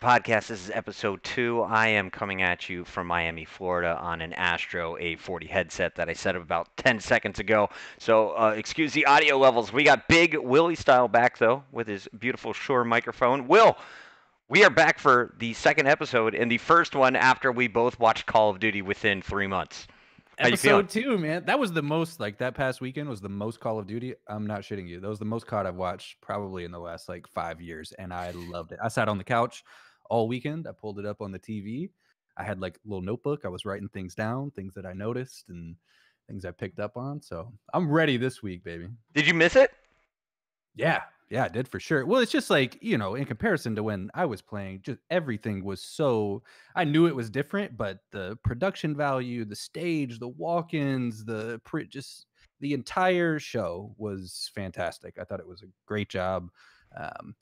Podcast. This is episode 2. I am coming at you from Miami, Florida on an Astro A40 headset that I set up about 10 seconds ago. So, excuse the audio levels. We got Big Willie Style back, though, with his beautiful Shure microphone. Will, we are back for the second episode and the first one after we both watched Call of Duty within 3 months. How you feeling? Episode 2, man. That was the most, that past weekend was the most Call of Duty. I'm not shitting you. That was the most COD I've watched probably in the last 5 years, and I loved it. I sat on the couch all weekend. I pulled it up on the TV. I had a little notebook. I was writing things down, things that I noticed and things I picked up on. So I'm ready this week, baby. Did you miss it? Yeah, I did for sure. Well, it's just in comparison to when I was playing, just everything was so. I knew it was different, but the production value, the stage, the walk-ins, just the entire show was fantastic. I thought it was a great job.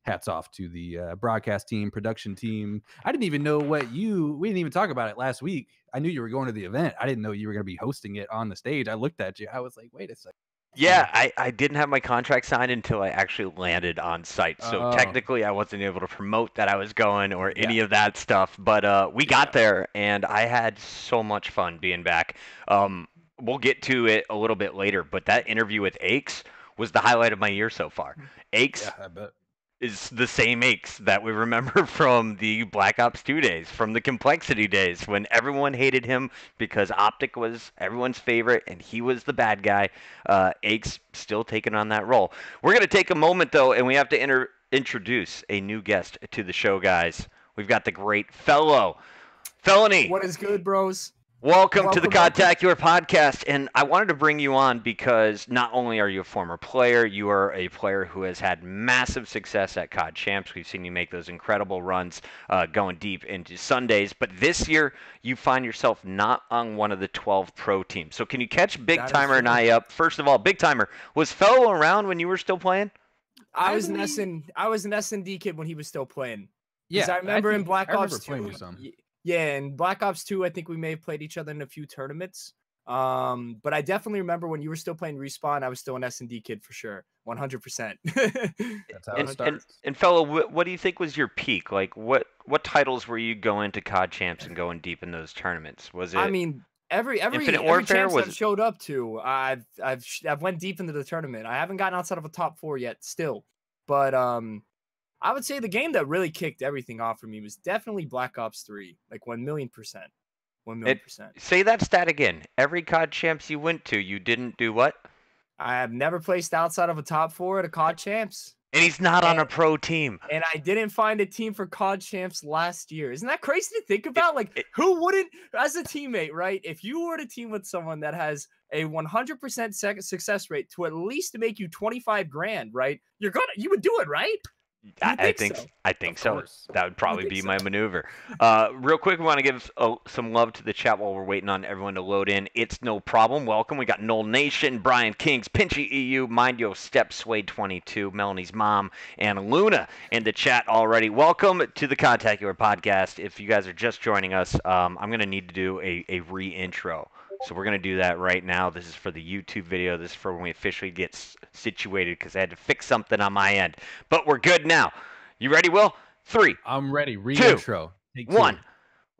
Hats off to the broadcast team, production team. I didn't even know we didn't even talk about it last week. I knew you were going to the event. I didn't know you were going to be hosting it on the stage. I looked at you. I was like, wait a second. Yeah, I didn't have my contract signed until I actually landed on site. So technically, I wasn't able to promote that I was going or any of that stuff. But we got there, and I had so much fun being back. We'll get to it a little bit later, but that interview with Aches was the highlight of my year so far. Aches I bet. is the same aches that we remember from the Black Ops 2 days, from the Complexity days, when everyone hated him because Optic was everyone's favorite and he was the bad guy. Aches still taking on that role. We're going to take a moment, though, and we have to introduce a new guest to the show, guys. We've got the great Felony. What is good, bros? Welcome to the Contacular Podcast, and I wanted to bring you on because not only are you a former player, you are a player who has had massive success at COD Champs. We've seen you make those incredible runs going deep into Sundays, but this year you find yourself not on one of the 12 pro teams. So can you catch Big Timer and I up? First of all, Big Timer, was Fellow around when you were still playing? I was an S&D kid when he was still playing. Yeah, I remember in Black Ops 2. Playing with some. Yeah, in Black Ops 2, I think we may have played each other in a few tournaments. But I definitely remember when you were still playing Respawn, I was still an S&D kid for sure, 100%. That's how it starts. And Fellow, what do you think was your peak? Like, what titles were you going to COD Champs and going deep in those tournaments? Was it? I mean, every champs I've showed up to, I've went deep into the tournament. I haven't gotten outside of a top 4 yet, still, but I would say the game that really kicked everything off for me was definitely Black Ops 3, like 1,000,000%. 1,000,000%. Say that stat again. Every COD Champs you went to, you didn't do what? I have never placed outside of a top 4 at a COD Champs. And he's not on a pro team. And I didn't find a team for COD Champs last year. Isn't that crazy to think about? Who wouldn't, as a teammate, right? If you were to team with someone that has a 100% success rate to at least make you 25 grand, right? You would do it, right? I think so. That would probably be my maneuver. Real quick, we want to give some love to the chat while we're waiting on everyone to load in. It's no problem. Welcome. We got Noel Nation, Brian Kings, Pinchy EU, Mind Yo Step, Sway22, Melanie's mom, and Luna in the chat already. Welcome to the Contacular Podcast. If you guys are just joining us, I'm going to need to do a re-intro. So we're going to do that right now. This is for the YouTube video. This is for when we officially get situated because I had to fix something on my end. But we're good now. You ready, Will? 3. I'm ready. Re-intro. 2, 1.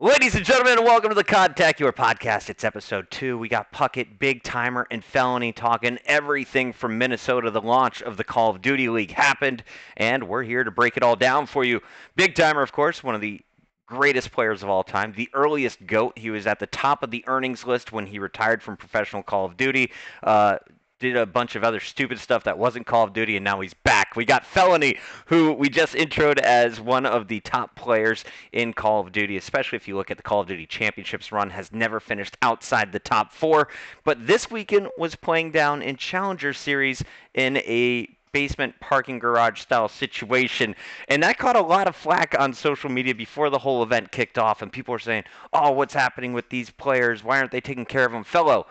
Ladies and gentlemen, welcome to the Contacular Podcast. It's episode 2. We got Puckett, Big Timer, and Felony talking everything from Minnesota. The launch of the Call of Duty League happened, and we're here to break it all down for you. Big Timer, of course, one of the greatest players of all time, the earliest GOAT. He was at the top of the earnings list when he retired from professional Call of Duty. Did a bunch of other stupid stuff that wasn't Call of Duty, and now he's back. We got Felony, who we just introed as one of the top players in Call of Duty, especially if you look at the Call of Duty Championships run, has never finished outside the top 4, but this weekend was playing down in Challenger Series in a basement parking garage style situation, and that caught a lot of flack on social media before the whole event kicked off, and people were saying, oh, what's happening with these players? Why aren't they taking care of them? Fellow,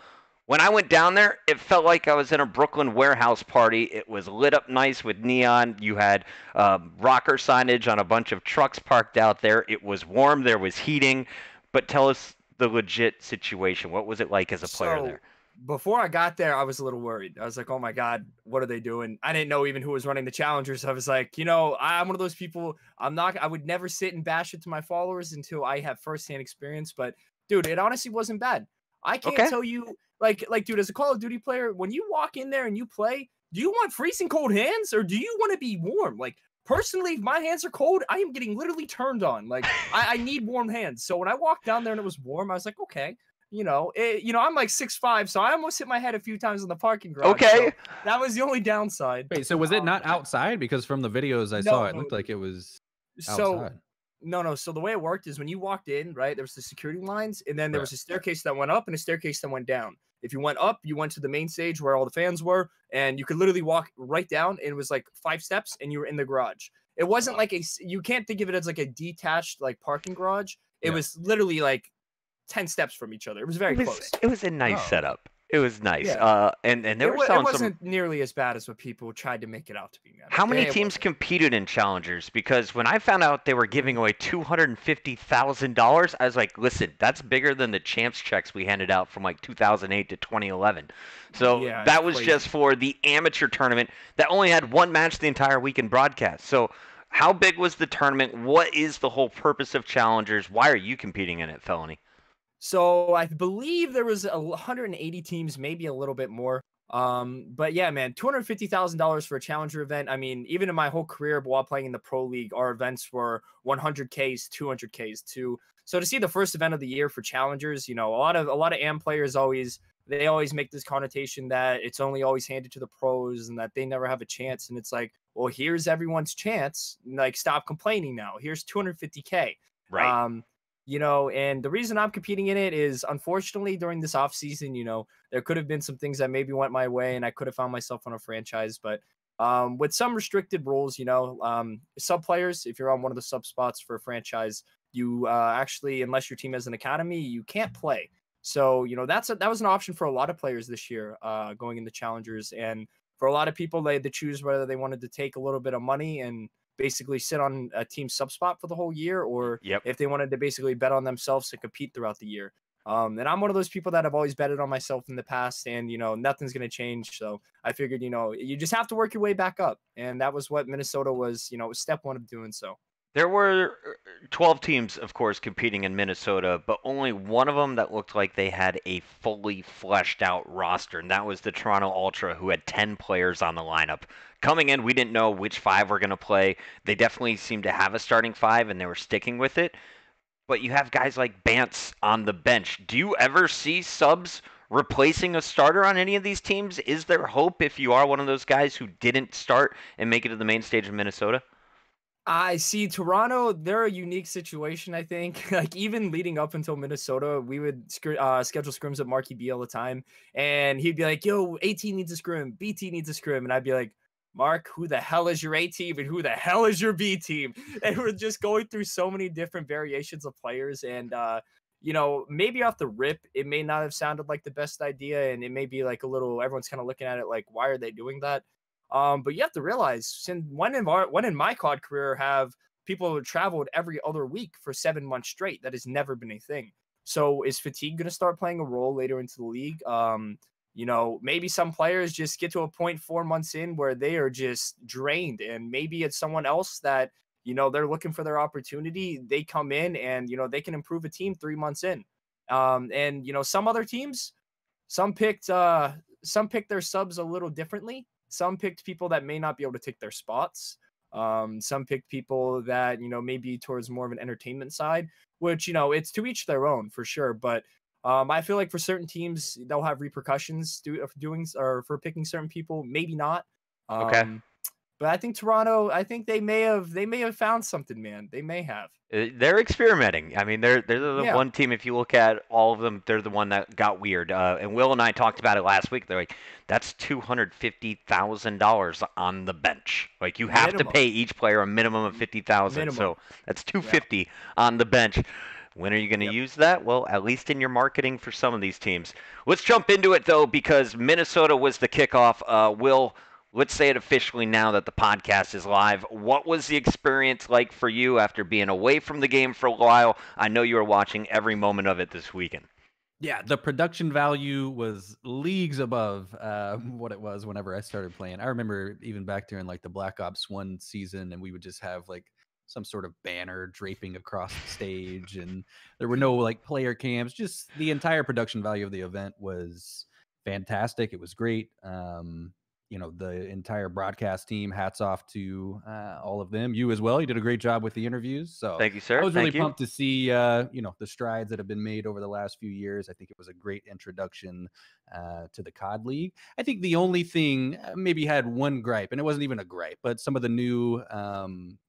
when I went down there, it felt like I was in a Brooklyn warehouse party. It was lit up nice with neon. You had rocker signage on a bunch of trucks parked out there. It was warm. There was heating. But tell us the legit situation. What was it like as a player there? before I got there, I was a little worried. I was like, oh my God, what are they doing? I didn't know even who was running the challengers. I was like, I'm one of those people. I would never sit and bash it to my followers until I have firsthand experience. But dude, it honestly wasn't bad. I can't tell you, like, dude, as a Call of Duty player, when you walk in there and you play, do you want freezing cold hands or do you want to be warm? Like, personally, if my hands are cold, I am getting literally turned on. Like, I need warm hands. So when I walked down there and it was warm, I was like, okay. I'm like 6'5", so I almost hit my head a few times in the parking garage. Okay. So that was the only downside. Wait, so was it not outside? Because from the videos I saw, it looked like it was outside. No. So the way it worked is when you walked in, right, there was the security lines, and then there was a staircase that went up and a staircase that went down. If you went up, you went to the main stage where all the fans were, and you could literally walk right down, and it was like 5 steps, and you were in the garage. It wasn't like you can't think of it as like a detached like parking garage. It was literally like 10 steps from each other. It was very close. It was a nice setup. It was nice. Yeah. And they were selling it wasn't nearly as bad as what people tried to make it out to be. Man. How many teams competed in Challengers? Because when I found out they were giving away $250,000, I was like, listen, that's bigger than the champs checks we handed out from like 2008 to 2011. So that was just for the amateur tournament that only had one match the entire weekend broadcast. So how big was the tournament? What is the whole purpose of Challengers? Why are you competing in it, Felony? So I believe there was 180 teams, maybe a little bit more. But yeah, man, $250,000 for a challenger event. I mean, even in my whole career while playing in the pro league, our events were 100Ks, 200Ks too. So to see the first event of the year for challengers, a lot of AM players always make this connotation that it's only always handed to the pros and that they never have a chance. And it's like, well, here's everyone's chance. Like, stop complaining now. Here's 250K. Right. And the reason I'm competing in it is, unfortunately, during this off season, there could have been some things that maybe went my way and I could have found myself on a franchise. But with some restricted rules, sub players, if you're on one of the sub spots for a franchise, you actually, unless your team has an academy, you can't play. So, that was an option for a lot of players this year going into challengers. And for a lot of people, they had to choose whether they wanted to take a little bit of money and basically sit on a team sub spot for the whole year, or if they wanted to basically bet on themselves to compete throughout the year. And I'm one of those people that have always betted on myself in the past, and nothing's going to change. So I figured, you just have to work your way back up, and that was what Minnesota was. It was step one of doing so. There were 12 teams, of course, competing in Minnesota, but only one of them that looked like they had a fully fleshed out roster, and that was the Toronto Ultra, who had 10 players on the lineup. Coming in, we didn't know which 5 were going to play. They definitely seemed to have a starting 5, and they were sticking with it. But you have guys like Bance on the bench. Do you ever see subs replacing a starter on any of these teams? Is there hope if you are one of those guys who didn't start and make it to the main stage of Minnesota? I see Toronto, they're a unique situation, I think. Like, even leading up until Minnesota, we would schedule scrims at Marky B all the time. And he'd be like, yo, A team needs a scrim, B team needs a scrim. And I'd be like, Mark, who the hell is your A team and who the hell is your B team? And we're just going through so many different variations of players. And, maybe off the rip, it may not have sounded like the best idea. And it may be like a little, everyone's kind of looking at it like, why are they doing that? But you have to realize, when in my COD career have people traveled every other week for 7 months straight, that has never been a thing. So is fatigue going to start playing a role later into the league? Maybe some players just get to a point 4 months in where they are just drained, and maybe it's someone else that, they're looking for their opportunity. They come in and, they can improve a team 3 months in. Some other teams, some picked their subs a little differently. Some picked people that may not be able to take their spots. Some picked people that, maybe towards more of an entertainment side, which, it's to each their own for sure. But I feel like for certain teams, they'll have repercussions for picking certain people. Maybe not. Okay. But I think Toronto, they may have found something, man. They may have. They're experimenting. I mean, they're the one team, if you look at all of them, they're the one that got weird. And Will and I talked about it last week. They're like, that's $250,000 on the bench. Like, you have to pay each player a minimum of $50,000. So that's $250,000 on the bench. When are you going to use that? Well, at least in your marketing for some of these teams. Let's jump into it, though, because Minnesota was the kickoff. Will, let's say it officially now that the podcast is live. What was the experience like for you after being away from the game for a while? I know you were watching every moment of it this weekend. Yeah, the production value was leagues above what it was whenever I started playing. I remember even back during like the Black Ops 1 season, and we would just have like some sort of banner draping across the stage, and there were no like player cams. Just the entire production value of the event was fantastic. It was great. The entire broadcast team, hats off to all of them. You as well. You did a great job with the interviews. So thank you, sir. I was really Thank you. pumped to see, the strides that have been made over the last few years. I think it was a great introduction to the COD League. I think the only thing, maybe had one gripe, and it wasn't even a gripe, but some of the new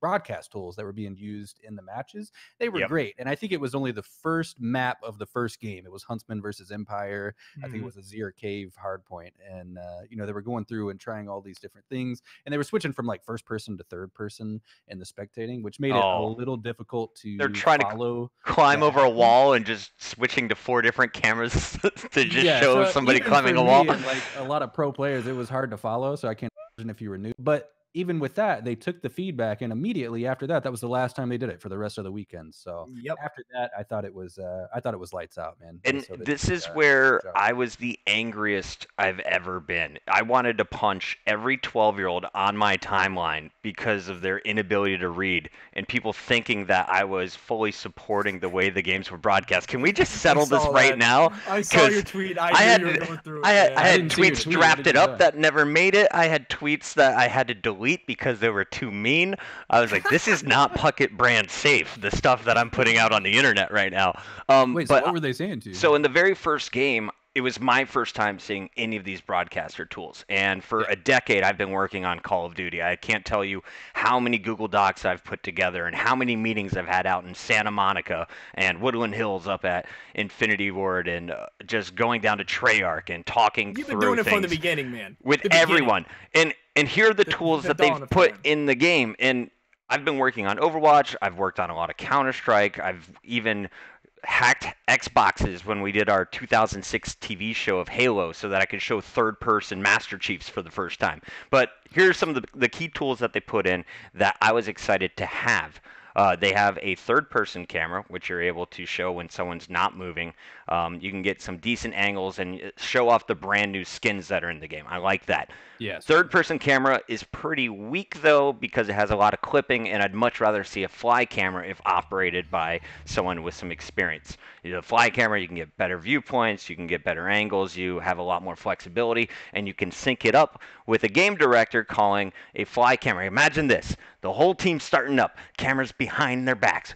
broadcast tools that were being used in the matches, they were great. And I think it was only the first map of the first game. It was Huntsman versus Empire. I think it was a Azir Cave hardpoint. And, they were going through and trying all these different things. And they were switching from like first person to third person in the spectating, which made it a little difficult to They're trying follow. To climb over a wall and just switching to 4 different cameras to just show somebody climbing a wall. And like a lot of pro players, it was hard to follow. So I can't imagine if you were new. But even with that, they took the feedback, and immediately after that, that was the last time they did it for the rest of the weekend. So after that, I thought it was lights out, man. And this is where I was the angriest I've ever been. I wanted to punch every 12-year-old on my timeline because of their inability to read and people thinking that I was fully supporting the way the games were broadcast. Can we just settle this right now? I saw your tweet. I had tweets drafted up that never made it. I had tweets that I had to delete because they were too mean. I was like, this is not Puckett brand safe, the stuff that I'm putting out on the internet right now. Wait, so what were they saying to you? So in the very first game, it was my first time seeing any of these broadcaster tools. And for a decade, I've been working on Call of Duty. I can't tell you how many Google Docs I've put together and how many meetings I've had out in Santa Monica and Woodland Hills up at Infinity Ward and just going down to Treyarch and talking through things. You've been doing it from the beginning, man. With everyone. And here are the tools that they've put in the game. And I've been working on Overwatch. I've worked on a lot of Counter-Strike. I've even hacked Xboxes when we did our 2006 TV show of Halo so that I could show third-person Master Chiefs for the first time. But here's some of the key tools that they put in that I was excited to have. They have a third-person camera, which you're able to show when someone's not moving. You can get some decent angles and show off the brand new skins that are in the game. I like that. Yes. Third-person camera is pretty weak, though, because it has a lot of clipping, and I'd much rather see a fly camera if operated by someone with some experience. A fly camera, you can get better viewpoints, you can get better angles, you have a lot more flexibility, and you can sync it up with a game director calling a fly camera. Imagine this. The whole team's starting up. Cameras behind their backs.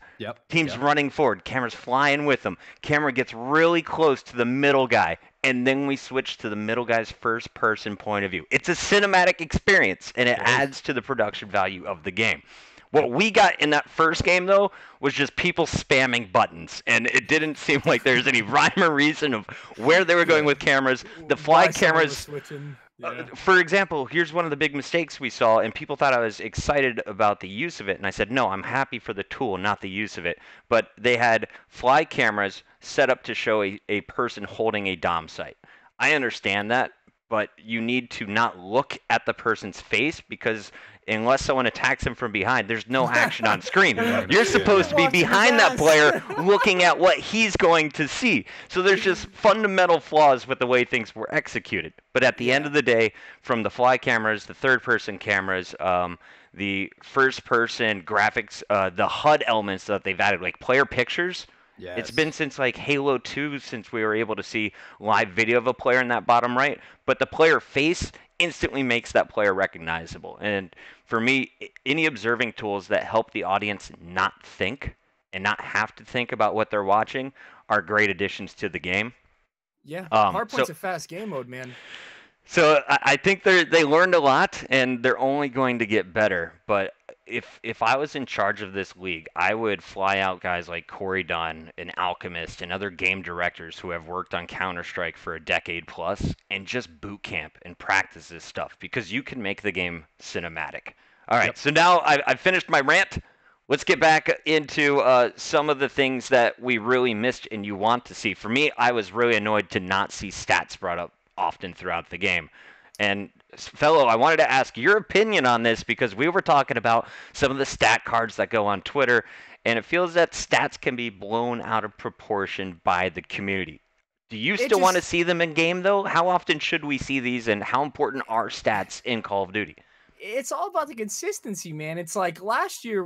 Team's running forward. Cameras flying with them. Camera gets really close to the middle guy. And then we switch to the middle guy's first-person point of view. It's a cinematic experience, and it adds to the production value of the game. What we got in that first game, though, was just people spamming buttons, and it didn't seem like there's any rhyme or reason of where they were going with cameras. The fly cameras... for example, here's one of the big mistakes we saw, and people thought I was excited about the use of it, and I said, no, I'm happy for the tool, not the use of it. But they had fly cameras set up to show a person holding a dom site. I understand that, but you need to not look at the person's face because unless someone attacks him from behind, there's no action on screen. You're supposed to be behind that player looking at what he's going to see. So there's just fundamental flaws with the way things were executed. But at the end of the day, from the fly cameras, the third-person cameras, the first-person graphics, the HUD elements that they've added, like player pictures. Yes. It's been since like Halo 2 since we were able to see live video of a player in that bottom right. But the player face instantly makes that player recognizable. And for me, any observing tools that help the audience not think and not have to think about what they're watching are great additions to the game. Yeah, Hardpoint's a fast game mode, man. So I think they learned a lot, and they're only going to get better. But if I was in charge of this league, I would fly out guys like Corey Dunn and Alchemist and other game directors who have worked on Counter-Strike for a decade plus and just boot camp and practice this stuff because you can make the game cinematic. All right, so now I've finished my rant. Let's get back into some of the things that we really missed and you want to see. For me, I was really annoyed to not see stats brought up often throughout the game. And fellow, I wanted to ask your opinion on this because we were talking about some of the stat cards that go on Twitter, and it feels that stats can be blown out of proportion by the community. Do you still want to see them in game, though? How often should we see these, and how important are stats in Call of Duty? It's all about the consistency, man. It's like last year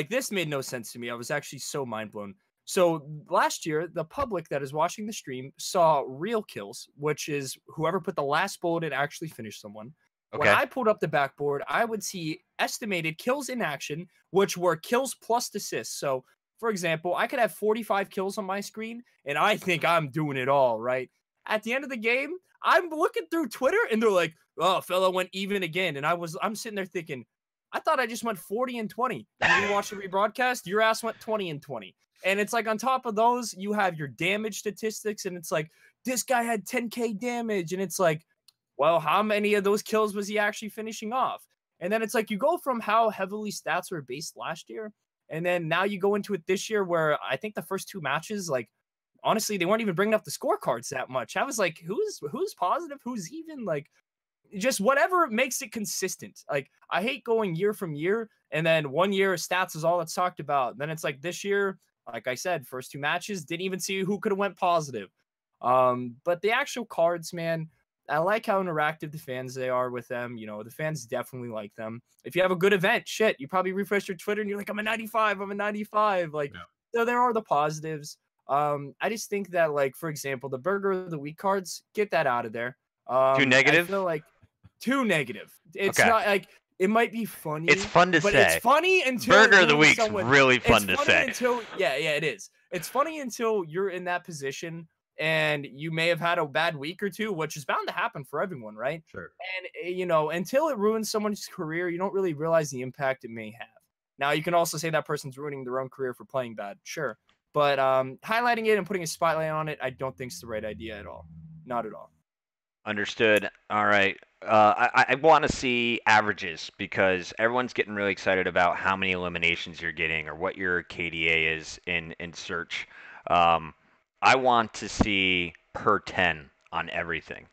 this made no sense to me. I was actually so mind blown. So last year, the public that is watching the stream saw real kills, which is whoever put the last bullet and actually finished someone. Okay. When I pulled up the backboard, I would see estimated kills in action, which were kills plus assists. So, for example, I could have 45 kills on my screen, and I think I'm doing it all, right? At the end of the game, I'm looking through Twitter, and they're like, "Oh, fella went even again." And I'm sitting there thinking, I thought I just went 40 and 20. And you watch the rebroadcast, your ass went 20 and 20. And it's like on top of those, you have your damage statistics, and it's like, this guy had 10K damage. And it's like, well, how many of those kills was he actually finishing off? And then it's like you go from how heavily stats were based last year, and then now you go into it this year where I think the first 2 matches, like, honestly, they weren't even bringing up the scorecards that much. I was like, who's positive? Who's even? Like, just whatever makes it consistent. Like, I hate going year from year, and then one year stats is all that's talked about. Then it's like this year, like I said, first 2 matches, didn't even see who could have went positive. But the actual cards, man, I like how interactive the fans they are with them. You know, the fans definitely like them. If you have a good event, shit, you probably refresh your Twitter and you're like, I'm a 95. Like, so there are the positives. I just think that, like, for example, the Burger of the Week cards, get that out of there. Too negative? I feel like too negative. It's not like, it might be funny. It's fun to but say. It's funny until Burger of the Week's really fun to say. Yeah, it is. It's funny until you're in that position and you may have had a bad week or two, which is bound to happen for everyone, right? Sure. And, you know, until it ruins someone's career, you don't really realize the impact it may have. Now, you can also say that person's ruining their own career for playing bad. Sure. But highlighting it and putting a spotlight on it, I don't think is the right idea at all. Not at all. Understood. All right. I want to see averages because everyone's getting really excited about how many eliminations you're getting or what your KDA is in Search. I want to see per 10 on everything.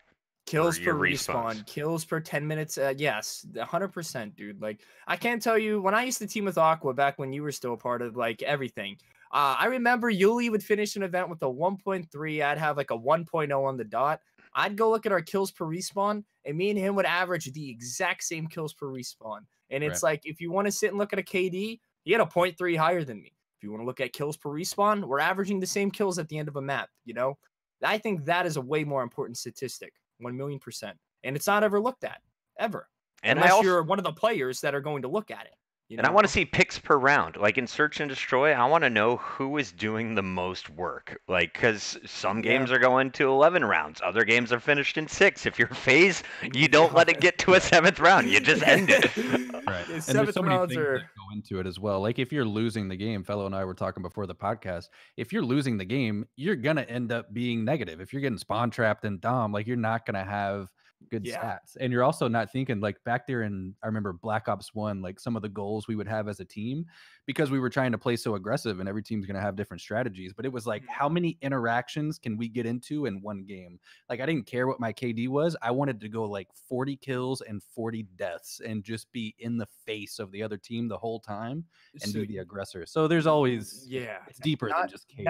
Kills per respawn, kills per 10 minutes. Yes, 100%, dude. Like, I can't tell you, when I used to team with Aqua back when you were still a part of, like, everything, I remember Yuli would finish an event with a 1.3. I'd have like a 1.0 on the dot. I'd go look at our kills per respawn, and me and him would average the exact same kills per respawn. And it's like, if you want to sit and look at a KD, he had a 0.3 higher than me. If you want to look at kills per respawn, we're averaging the same kills at the end of a map, you know? I think that is a way more important statistic, 1,000,000%. And it's not ever looked at, ever. And unless you're one of the players that are going to look at it. And I want to see picks per round. Like in Search and Destroy, I want to know who is doing the most work. Like, because some games are going to 11 rounds. Other games are finished in 6. If you're FaZe, you don't let it get to a 7th round. You just end it. Right. And there's so many things that go into it as well. Like if you're losing the game, Fellow and I were talking before the podcast, if you're losing the game, you're going to end up being negative. If you're getting spawn trapped and Dom, like you're not going to have good stats. And you're also not thinking, like back there in, I remember Black Ops 1, like some of the goals we would have as a team, because we were trying to play so aggressive and every team's going to have different strategies. But it was like, how many interactions can we get into in one game? Like, I didn't care what my KD was. I wanted to go like 40 kills and 40 deaths and just be in the face of the other team the whole time and be the aggressor. So there's always, it's deeper than just KD.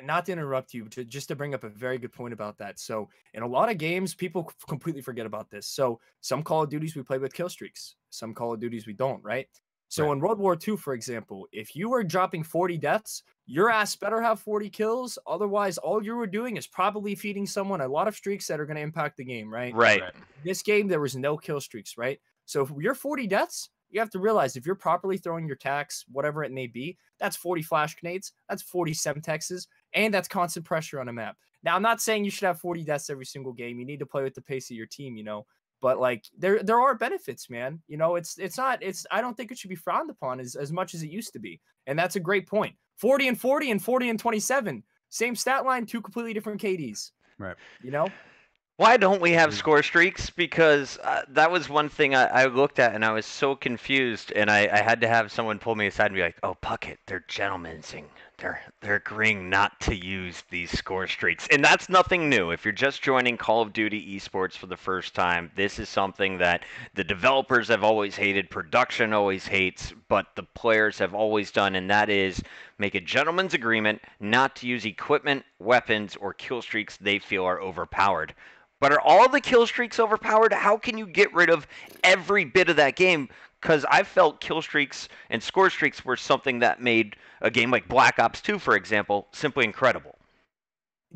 Not to interrupt you, just to bring up a very good point about that. So in a lot of games, people completely forget about this. So some Call of Duties we play with kill streaks, some Call of Duties we don't, right? So in World War II, for example, if you were dropping 40 deaths, your ass better have 40 kills. Otherwise, all you were doing is probably feeding someone a lot of streaks that are going to impact the game, right? Right. This game, there was no kill streaks, right? So if you're 40 deaths, you have to realize if you're properly throwing your tacs, whatever it may be, that's 40 flash grenades, that's 40 semtexes, and that's constant pressure on a map. Now, I'm not saying you should have 40 deaths every single game. You need to play with the pace of your team, you know. But like there are benefits, man. You know, it's not I don't think it should be frowned upon as much as it used to be. And that's a great point. 40 and 40 and 40 and 27. Same stat line, 2 completely different KDs. Right. You know? Why don't we have score streaks? Because that was one thing I looked at, and I was so confused, and I had to have someone pull me aside and be like, "Oh, Puckett, they're gentlemen'sing. They're agreeing not to use these score streaks," and that's nothing new. If you're just joining Call of Duty esports for the first time, this is something that the developers have always hated, production always hates, but the players have always done, and that is make a gentleman's agreement not to use equipment, weapons, or kill streaks they feel are overpowered. But are all the kill streaks overpowered? How can you get rid of every bit of that game? Because I felt kill streaks and score streaks were something that made a game like Black Ops 2, for example, simply incredible.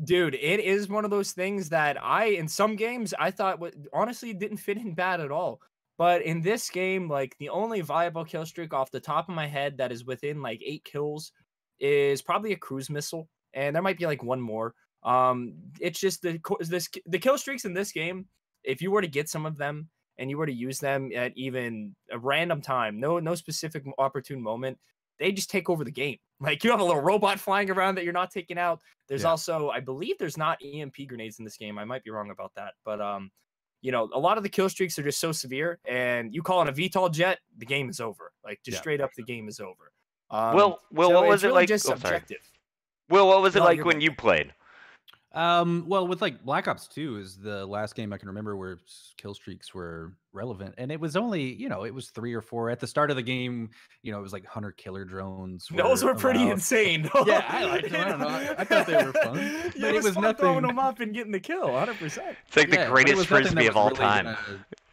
Dude, it is one of those things that in some games, I thought honestly didn't fit in bad at all. But in this game, like the only viable kill streak off the top of my head that is within like 8 kills is probably a cruise missile. And there might be like one more. It's just the kill streaks in this game. If you were to get some of them and you were to use them at even a random time, no specific opportune moment, they just take over the game. Like you have a little robot flying around that you're not taking out. There's also, I believe, there's not EMP grenades in this game. I might be wrong about that, but you know, a lot of the kill streaks are just so severe, and you call it a VTOL jet, the game is over. Like just straight up, the game is over. Will, so what was it like? Just subjective. Will, what was it like when you played? Well, with like Black Ops 2 is the last game I can remember where kill streaks were relevant, and it was only, you know, it was 3 or 4 at the start of the game. You know, it was like hunter killer drones. Those were pretty insane. Yeah, I liked them. I don't know. I thought they were fun. But it was nothing throwing them up and getting the kill. 100%. It's like the greatest frisbee of all time.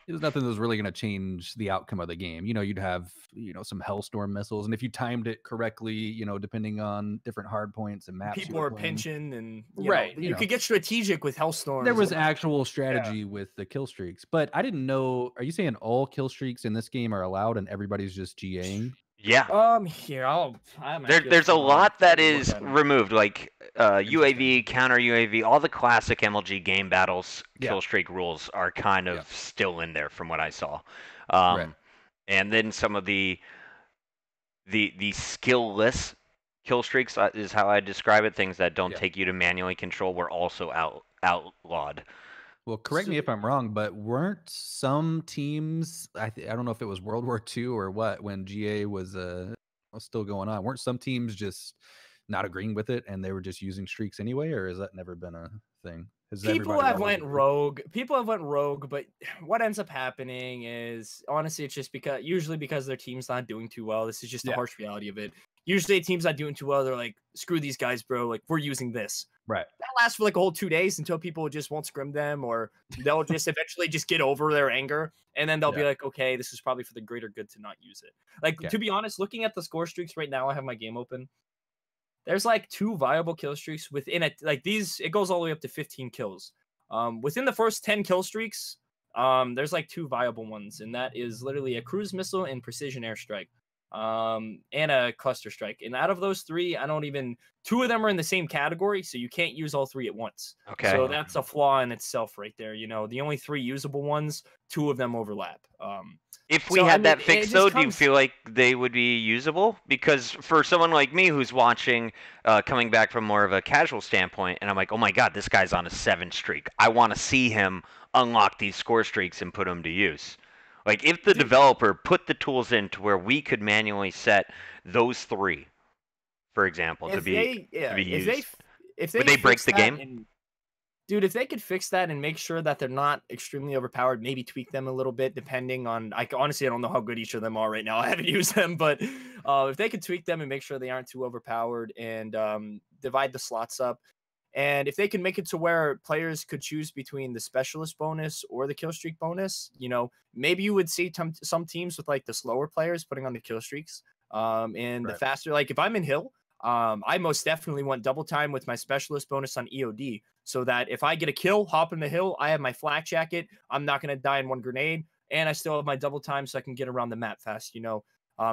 It was nothing that was really going to change the outcome of the game. You know, you'd have, you know, some Hellstorm missiles, and if you timed it correctly, you know, depending on different hard points and maps, people are pinching, and you could get strategic with Hellstorm. There was actual strategy with the kill streaks, but I didn't know. Are you saying all kill streaks in this game are allowed and everybody's just GAing? Yeah. Here there's a lot that is removed, like UAV, counter UAV, all the classic MLG game battles kill streak rules are kind of still in there from what I saw. And then some of the skill-less kill streaks is how I describe it. Things that don't take you to manually control were also outlawed. Well, correct me if I'm wrong, but weren't some teams, I don't know if it was World War II or what, when GA was still going on, weren't some teams just not agreeing with it and they were just using streaks anyway, or has that never been a thing? People have went rogue, but what ends up happening is, honestly, it's just usually because their team's not doing too well. This is just the harsh reality of it. Usually a team's not doing too well, they're like, screw these guys, bro, like we're using this. Right. That lasts for like a whole 2 days until people just won't scrim them, or they'll just eventually just get over their anger, and then they'll be like, okay, this is probably for the greater good to not use it. Like, to be honest, looking at the score streaks right now, I have my game open. There's like 2 viable kill streaks within it. Like these, it goes all the way up to 15 kills. Within the first 10 kill streaks, there's like 2 viable ones, and that is literally a cruise missile and precision airstrike. And a cluster strike. And out of those 3, 2 of them are in the same category, so you can't use all 3 at once. Okay. So that's a flaw in itself right there. You know, the only 3 usable ones, 2 of them overlap. If we had that fixed, though, do you feel like they would be usable? Because for someone like me who's watching, coming back from more of a casual standpoint, and I'm like, oh my god, this guy's on a 7 streak. I want to see him unlock these score streaks and put them to use. Like, if the developer put the tools in to where we could manually set those 3, for example, to be used, would they break the game? Dude, if they could fix that and make sure that they're not extremely overpowered, maybe tweak them a little bit, depending on, honestly, I don't know how good each of them are right now. I haven't used them, but if they could tweak them and make sure they aren't too overpowered and divide the slots up, and if they can make it to where players could choose between the specialist bonus or the kill streak bonus, you know, maybe you would see some teams with like the slower players putting on the kill streaks, and the faster, like if I'm in Hill, I most definitely want double time with my specialist bonus on EOD, so that if I get a kill, hop in the hill, I have my flak jacket, I'm not going to die in one grenade, and I still have my double time so I can get around the map fast, you know.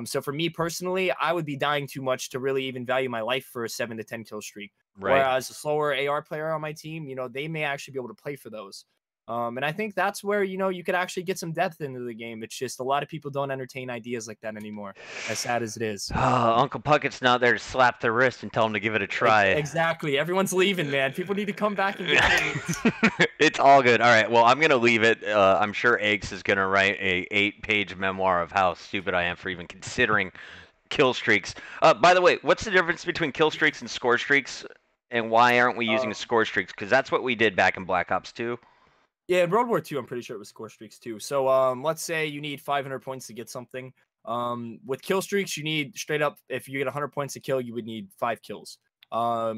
So for me personally, I would be dying too much to really even value my life for a 7 to 10 kill streak. Right. Whereas a slower AR player on my team, you know, they may actually be able to play for those. And I think that's where, you could actually get some depth into the game. It's just a lot of people don't entertain ideas like that anymore, as sad as it is. Uncle Puckett's not there to slap the wrist and tell him to give it a try. Exactly. Everyone's leaving, man. People need to come back and get It's all good. All right. Well, I'm going to leave it. I'm sure Eggs is going to write a 8-page memoir of how stupid I am for even considering kill streaks. By the way, what's the difference between kill streaks and score streaks? And why aren't we using score streaks? Because that's what we did back in Black Ops 2. Yeah, in World War II, I'm pretty sure it was score streaks too. So let's say you need 500 points to get something. With kill streaks, you need straight up, if you get 100 points to kill, you would need 5 kills.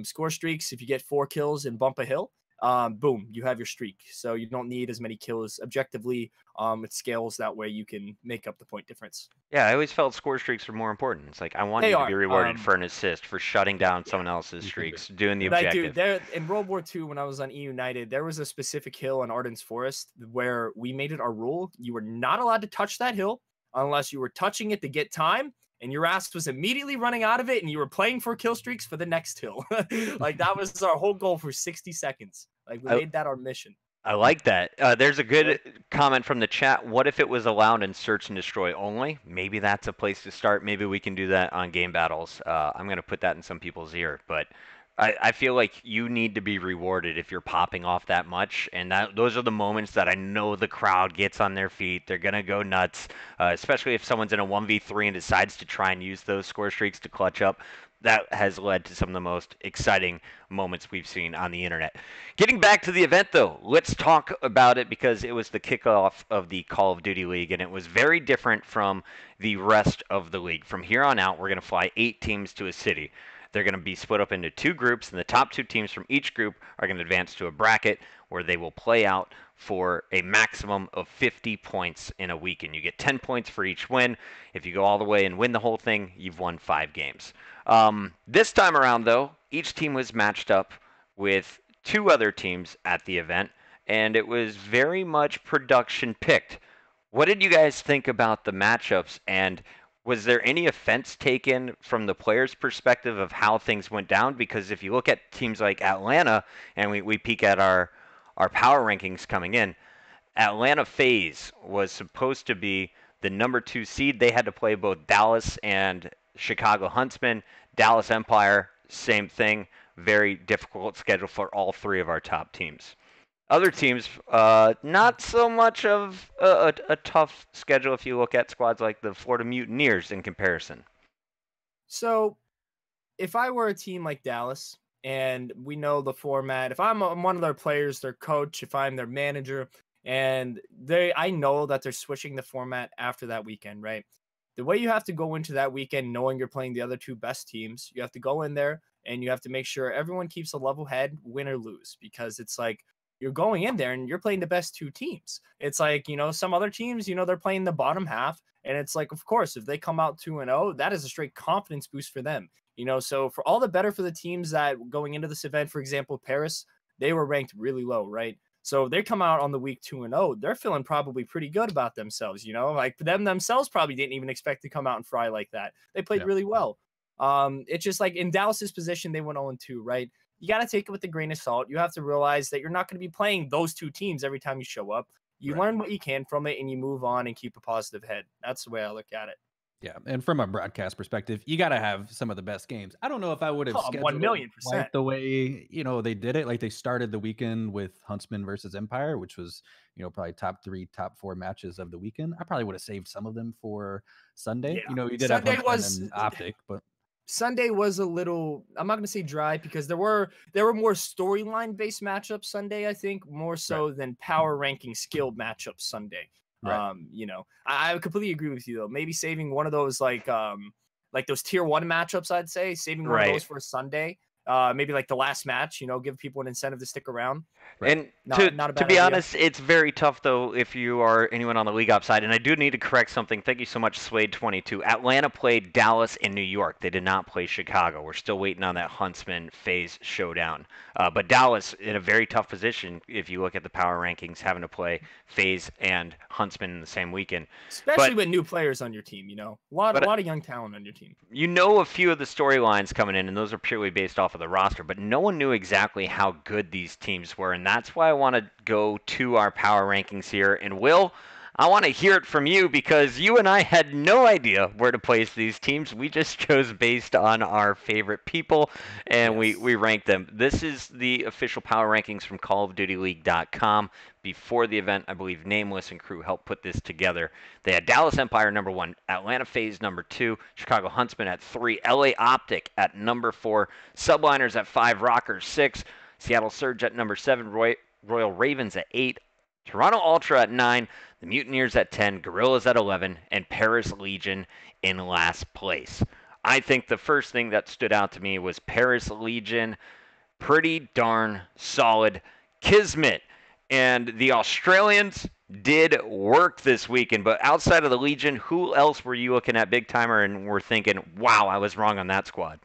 Score streaks, if you get 4 kills and bump a hill, boom, you have your streak. So you don't need as many kills objectively. It scales that way you can make up the point difference. Yeah, I always felt score streaks were more important. It's like I want you to be rewarded for an assist, for shutting down someone else's streaks, doing the objective. There in World War II, when I was on E United, there was a specific hill in Arden's Forest where we made it our rule. You were not allowed to touch that hill unless you were touching it to get time, and your ass was immediately running out of it, and you were playing for kill streaks for the next hill. Like that was our whole goal for 60 seconds. Like we made that our mission. I like that. There's a good comment from the chat. What if it was allowed in search and destroy only? Maybe that's a place to start. Maybe we can do that on game battles. I'm going to put that in some people's ear. But I feel like you need to be rewarded if you're popping off that much. And those are the moments that I know the crowd gets on their feet. They're going to go nuts, especially if someone's in a 1v3 and decides to try and use those score streaks to clutch up. That has led to some of the most exciting moments we've seen on the internet. Getting back to the event, though, let's talk about it because it was the kickoff of the Call of Duty League, and it was very different from the rest of the league. From here on out, we're going to fly 8 teams to a city. They're going to be split up into 2 groups, and the top 2 teams from each group are going to advance to a bracket where they will play out for a maximum of 50 points in a weekend. You get 10 points for each win. If you go all the way and win the whole thing, you've won 5 games. This time around, though, each team was matched up with 2 other teams at the event, and it was very much production picked. What did you guys think about the matchups, and was there any offense taken from the players' perspective of how things went down? Because if you look at teams like Atlanta, and we peek at our power rankings coming in, Atlanta FaZe was supposed to be the number 2 seed. They had to play both Dallas and Chicago Huntsmen. Dallas Empire, same thing. Very difficult schedule for all 3 of our top teams. Other teams, not so much of a tough schedule if you look at squads like the Florida Mutineers in comparison. So, if I were a team like Dallas, and we know the format, if I'm one of their players, their coach, if I'm their manager, and I know that they're switching the format after that weekend, right? The way you have to go into that weekend knowing you're playing the other 2 best teams, you have to go in there and you have to make sure everyone keeps a level head, win or lose, because it's like you're going in there and you're playing the best 2 teams. It's like, some other teams, they're playing the bottom half, and it's like, of course, if they come out 2-0, that is a straight confidence boost for them. So for all the better for the teams that going into this event, for example, Paris, they were ranked really low, right? So they come out on the week 2-0, they're feeling probably pretty good about themselves, like them themselves probably didn't even expect to come out and fry like that. They played really well. It's just like in Dallas's position, they went 0-2, right? You got to take it with a grain of salt. You have to realize that you're not going to be playing those 2 teams every time you show up. You learn what you can from it and you move on and keep a positive head. That's the way I look at it. Yeah, and from a broadcast perspective, you got to have some of the best games. I don't know if I would have scheduled 1,000,000% like the way they did it. Like they started the weekend with Huntsman versus Empire, which was probably top 3, top 4 matches of the weekend. I probably would have saved some of them for Sunday. Yeah. You did Sunday have Huntsman and Optic, but Sunday was a little, I'm not going to say dry, because there were more storyline based matchups Sunday, I think, more so than power ranking skill matchups Sunday. Right. I completely agree with you though. Maybe saving one of those like those tier 1 matchups, I'd say saving one of those for a Sunday. Maybe like the last match, give people an incentive to stick around. Right. And to be honest, it's very tough, though, if you are anyone on the League Ops side. And I do need to correct something. Thank you so much, Swade22. Atlanta played Dallas and New York. They did not play Chicago. We're still waiting on that Huntsman FaZe showdown. But Dallas in a very tough position if you look at the power rankings, having to play FaZe and Huntsman in the same weekend. Especially with new players on your team, a lot of young talent on your team. A few of the storylines coming in, and those are purely based off of the roster, but no one knew exactly how good these teams were, and that's why I want to go to our power rankings here. And Will, I want to hear it from you because you and I had no idea where to place these teams. We just chose based on our favorite people, and we ranked them. This is the official power rankings from CallOfDutyLeague.com. Before the event, I believe Nameless and crew helped put this together. They had Dallas Empire number 1, Atlanta FaZe number 2, Chicago Huntsmen at 3, LA Optic at number 4, Subliners at 5, Rockers 6, Seattle Surge at number 7, Royal Ravens at 8, Toronto Ultra at 9, the Mutineers at 10, Guerrillas at 11, and Paris Legion in last place. I think the first thing that stood out to me was Paris Legion, pretty darn solid. Kismet and the Australians did work this weekend, but outside of the Legion, who else were you looking at, Big Timer, and were thinking, wow, I was wrong on that squad?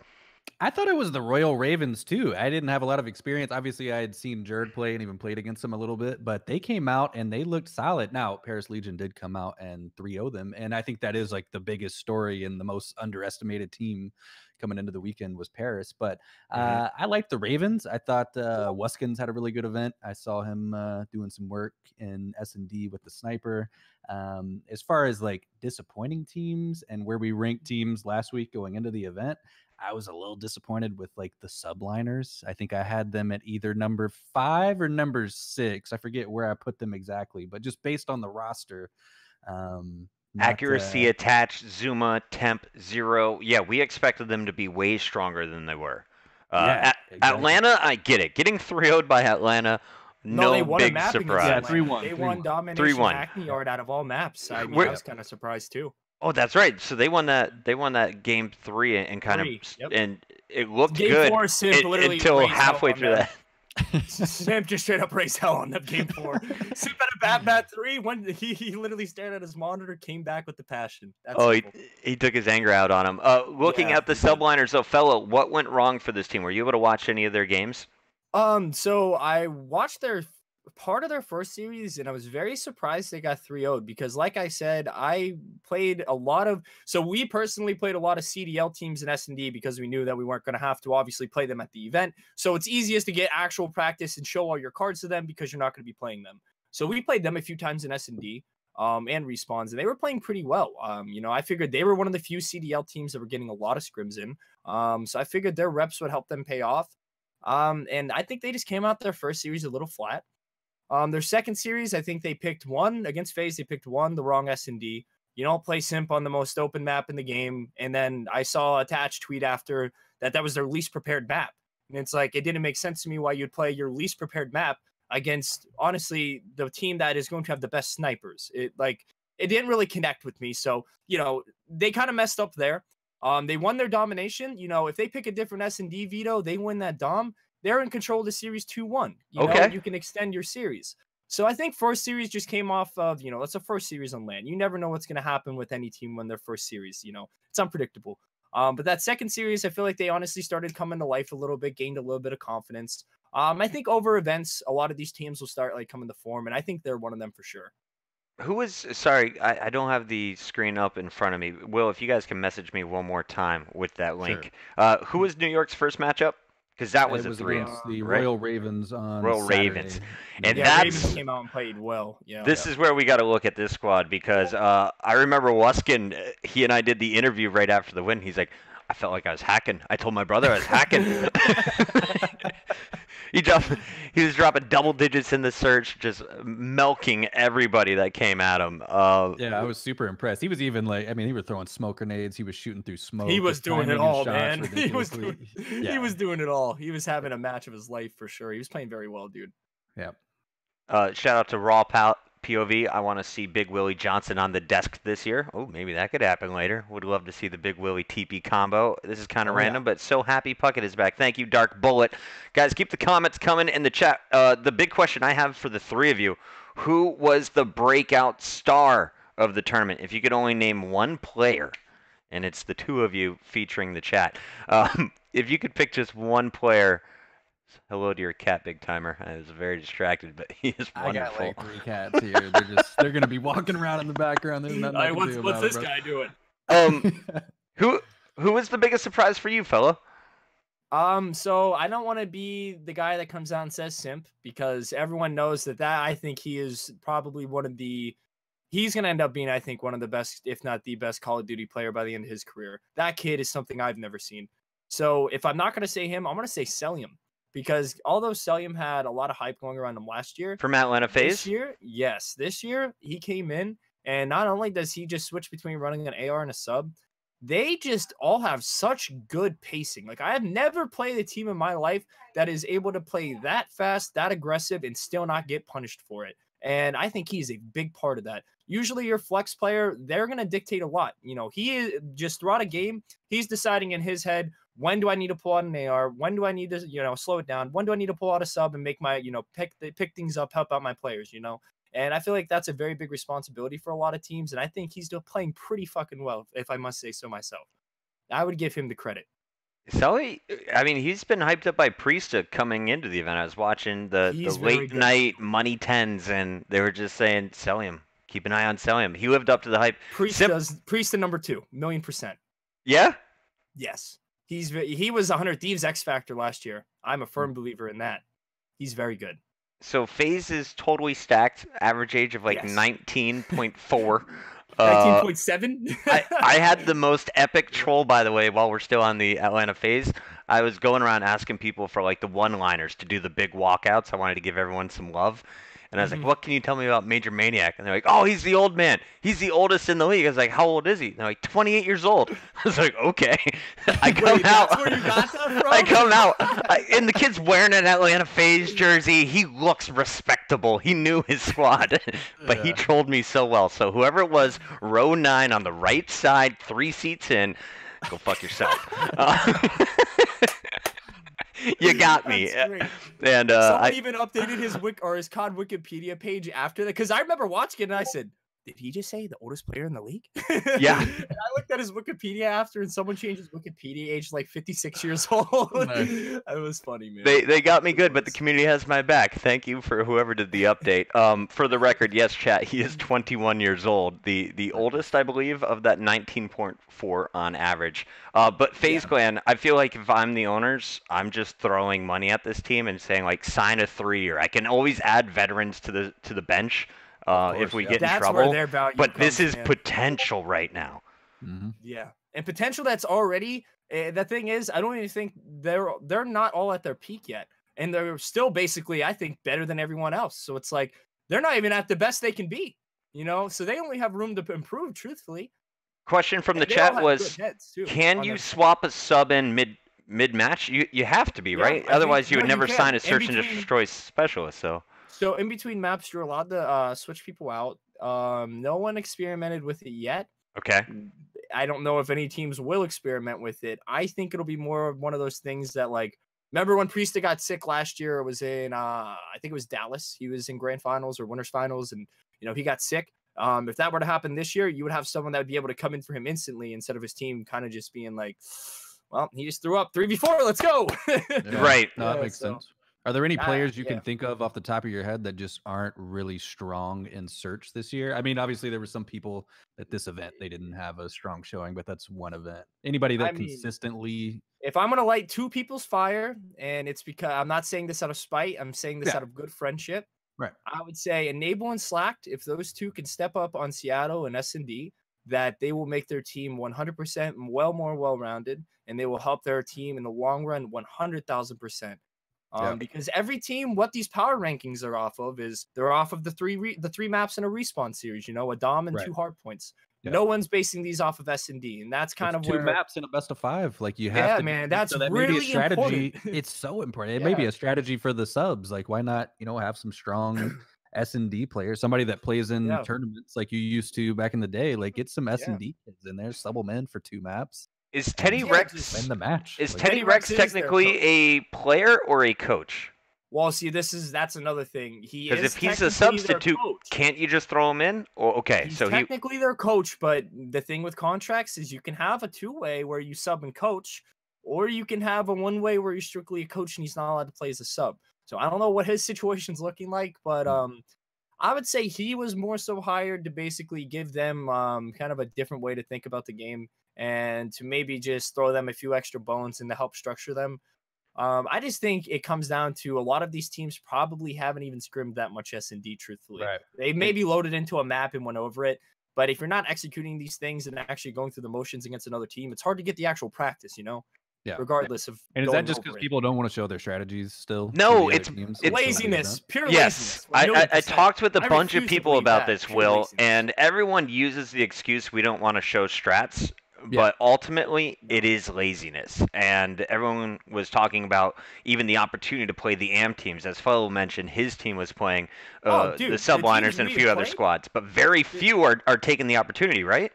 I thought it was the Royal Ravens, too. I didn't have a lot of experience. Obviously, I had seen Jerd play and even played against them a little bit, but they came out and they looked solid. Now, Paris Legion did come out and 3-0 them, and I think that is like the biggest story and the most underestimated team coming into the weekend was Paris. But I liked the Ravens. I thought Wuskins had a really good event. I saw him doing some work in S&D with the sniper. As far as like disappointing teams and where we ranked teams last week going into the event, I was a little disappointed with like the Subliners. I think I had them at either number 5 or number 6. I forget where I put them exactly, but just based on the roster. Accuracy attached, Zuma, temp, 0. Yeah, we expected them to be way stronger than they were. Exactly. Atlanta, I get it. Getting 3-0'd by Atlanta, no big surprise. Yeah, 3-1. They won domination Hackney Yard out of all maps. I was kind of surprised too. Oh, that's right. So they won that. They won that game 3 and and it looked game good 4, Simp until halfway through that. Simp just straight up raised hell on that game 4. Simp at a bat 3. When he literally stared at his monitor, came back with the passion. That's he took his anger out on him. Looking at the Subliners, though, fellow, what went wrong for this team? Were you able to watch any of their games? So I watched part of their first series, and I was very surprised they got 3-0'd because, like I said, I played a lot of. So we personally played a lot of CDL teams in S&D because we knew that we weren't going to have to obviously play them at the event. So it's easiest to get actual practice and show all your cards to them because you're not going to be playing them. So we played them a few times in S&D and Respawns, and they were playing pretty well. I figured they were one of the few CDL teams that were getting a lot of scrims in. So I figured their reps would help them pay off. And I think they just came out their first series a little flat. Their second series, I think they picked one against FaZe. They picked one, the wrong S&D. You don't play Simp on the most open map in the game. And then I saw attached tweet after that was their least prepared map. And it's like, it didn't make sense to me why you'd play your least prepared map against, honestly, the team that is going to have the best snipers. It didn't really connect with me. So, they kind of messed up there. They won their domination. If they pick a different S&D veto, they win that dom. They're in control of the series 2-1. You can extend your series. So I think first series just came off of, it's a first series on LAN. You never know what's going to happen with any team when their first series, it's unpredictable. But that second series, I feel like they honestly started coming to life a little bit, gained a little bit of confidence. I think over events, a lot of these teams will start coming to form, and I think they're one of them for sure. Sorry, I don't have the screen up in front of me. Will, if you guys can message me one more time with that link. Sure. Who was New York's first matchup? Because that was a 3 against the Royal Ravens on Royal Saturday. Ravens. And Ravens came out and played well. Yeah. This is where we got to look at this squad because I remember Wuskin, he and I did the interview right after the win. He's like, I felt like I was hacking. I told my brother I was hacking. He was dropping double digits in the search, just milking everybody that came at him. Yeah, I was super impressed. He was even he was throwing smoke grenades. He was shooting through smoke. He was doing it all, man. He was doing it all. He was having a match of his life for sure. He was playing very well, dude. Yeah. Shout out to Raw POV. I want to see Big Willie Johnson on the desk this year. Oh, maybe that could happen later. Would love to see the Big Willie TP combo. This is kind of random, but so happy Puckett is back. Thank you, Dark Bullet. Guys, keep the comments coming in the chat. The big question I have for the three of you, who was the breakout star of the tournament? If you could only name one player, and it's the two of you featuring the chat. If you could pick just one player. Hello to your cat, Big Timer. I was very distracted, but he is wonderful. I got 3 cats here. They're gonna be walking around in the background. There's nothing I can do about what's this guy doing? Who was the biggest surprise for you, fella? So I don't want to be the guy that comes out and says simp, because everyone knows that I think he is probably he's going to end up being, I think, one of the best, if not the best Call of Duty player by the end of his career. That kid is something I've never seen. So if I'm not going to say him, I'm going to say Cellium, because although Cellium had a lot of hype going around him last year. From Atlanta FaZe? This year he came in, and not only does he just switch between running an AR and a sub, they just all have such good pacing. Like, I have never played a team in my life that is able to play that fast, that aggressive, and still not get punished for it. And I think he's a big part of that. Usually your flex player, they're going to dictate a lot. You know, he is just throughout a game, he's deciding in his head, when do I need to pull out an AR? When do I need to, slow it down? When do I need to pull out a sub and make my, pick things up, help out my players, And I feel like that's a very big responsibility for a lot of teams. And I think he's still playing pretty fucking well, if I must say so myself. I would give him the credit. Sully, I mean, he's been hyped up by Priesta coming into the event. I was watching the late night Money 10s, and they were just saying, Cellium. Keep an eye on Cellium. He lived up to the hype. Priesta number 2, 1,000,000%. Yeah? Yes. He was 100 Thieves X Factor last year. I'm a firm believer in that. He's very good. So FaZe is totally stacked, average age of 19.4. 19.7? I had the most epic troll, by the way, while we're still on the Atlanta FaZe. I was going around asking people for the one-liners to do the big walkouts. I wanted to give everyone some love. And I was like, what can you tell me about Major Maniac? And they're like, oh, he's the old man. He's the oldest in the league. I was like, how old is he? And they're like, 28 years old. I was like, okay. I come out. That's where you got that from? I come out. And the kid's wearing an Atlanta FaZe jersey. He looks respectable. He knew his squad. But he trolled me so well. So whoever it was, row 9 on the right side, 3 seats in, go fuck yourself. You got me. And someone even updated his COD Wikipedia page after that, because I remember watching it and I said, did he just say the oldest player in the league? Yeah. And I looked at his Wikipedia after, and someone changed his Wikipedia age to 56 years old. It was funny, man. They got me good, but the community has my back. Thank you for whoever did the update. For the record, yes, chat, he is 21 years old. The oldest, I believe, of that 19.4 on average. But FaZe Clan, I feel like if I'm the owners, I'm just throwing money at this team and saying, sign a 3-year. I can always add veterans to the bench. If we get in trouble, but this is potential right now. Mm-hmm. Yeah, and potential that's already. The thing is, I don't even think they're not all at their peak yet, and they're still basically, I think, better than everyone else. So it's like they're not even at the best they can be, So they only have room to improve. Truthfully. Question from the chat was: can you swap a sub in mid match? You have to be right. Otherwise, you would never sign a search and destroy specialist. So in between maps, you're allowed to switch people out. No one experimented with it yet. Okay. I don't know if any teams will experiment with it. I think it'll be more of one of those things that, remember when Priesta got sick last year? It was in, I think it was Dallas. He was in grand finals or winners finals, and, he got sick. If that were to happen this year, you would have someone that would be able to come in for him instantly instead of his team kind of just being like, well, he just threw up 3v4. Let's go. Right. No, that makes sense. Are there any players you can think of off the top of your head that just aren't really strong in search this year? I mean, obviously there were some people at this event, they didn't have a strong showing, but that's one event. Anybody that consistently... If I'm going to light 2 people's fire, and it's because I'm not saying this out of spite, I'm saying this out of good friendship. Right. I would say Enable and Slacked, if those 2 can step up on Seattle and S&D, that they will make their team 100% more well-rounded, and they will help their team in the long run 100,000%. Because every team, what these power rankings are off of is they're off of the three maps in a respawn series, a Dom and 2 hard points. Yep. No one's basing these off of S&D, and that's kind of 2 maps in a best of 5. You have to. Man, that's that really may be a strategy. Important. It's so important. It may be a strategy for the subs. Why not, have some strong S&D players, somebody that plays in tournaments like you used to back in the day. Get some S&D kids in there, sub them in for 2 maps. Is Teddy Rex win the match? Is Teddy Rex technically a player or a coach? Well, see, that's another thing. Because if he's a substitute, can't you just throw him in? Or okay, he's technically their coach, but the thing with contracts is you can have a 2-way where you sub and coach, or you can have a 1-way where you're strictly a coach and he's not allowed to play as a sub. So I don't know what his situation's looking like, but I would say he was more so hired to basically give them kind of a different way to think about the game, and to maybe just throw them a few extra bones and to help structure them. I just think it comes down to a lot of these teams probably haven't even scrimmed that much S&D, truthfully. Right. They maybe loaded into a map and went over it. But if you're not executing these things and actually going through the motions against another team, it's hard to get the actual practice, Yeah. Regardless of. And is that just because people don't want to show their strategies still? No, it's laziness. Pure laziness. Yes. I talked with a bunch of people about this, Will, and everyone uses the excuse we don't want to show strats. But ultimately, it is laziness. And everyone was talking about even the opportunity to play the AM teams. As Fellow mentioned, his team was playing the Subliners and a few other squads. But very few are taking the opportunity, right?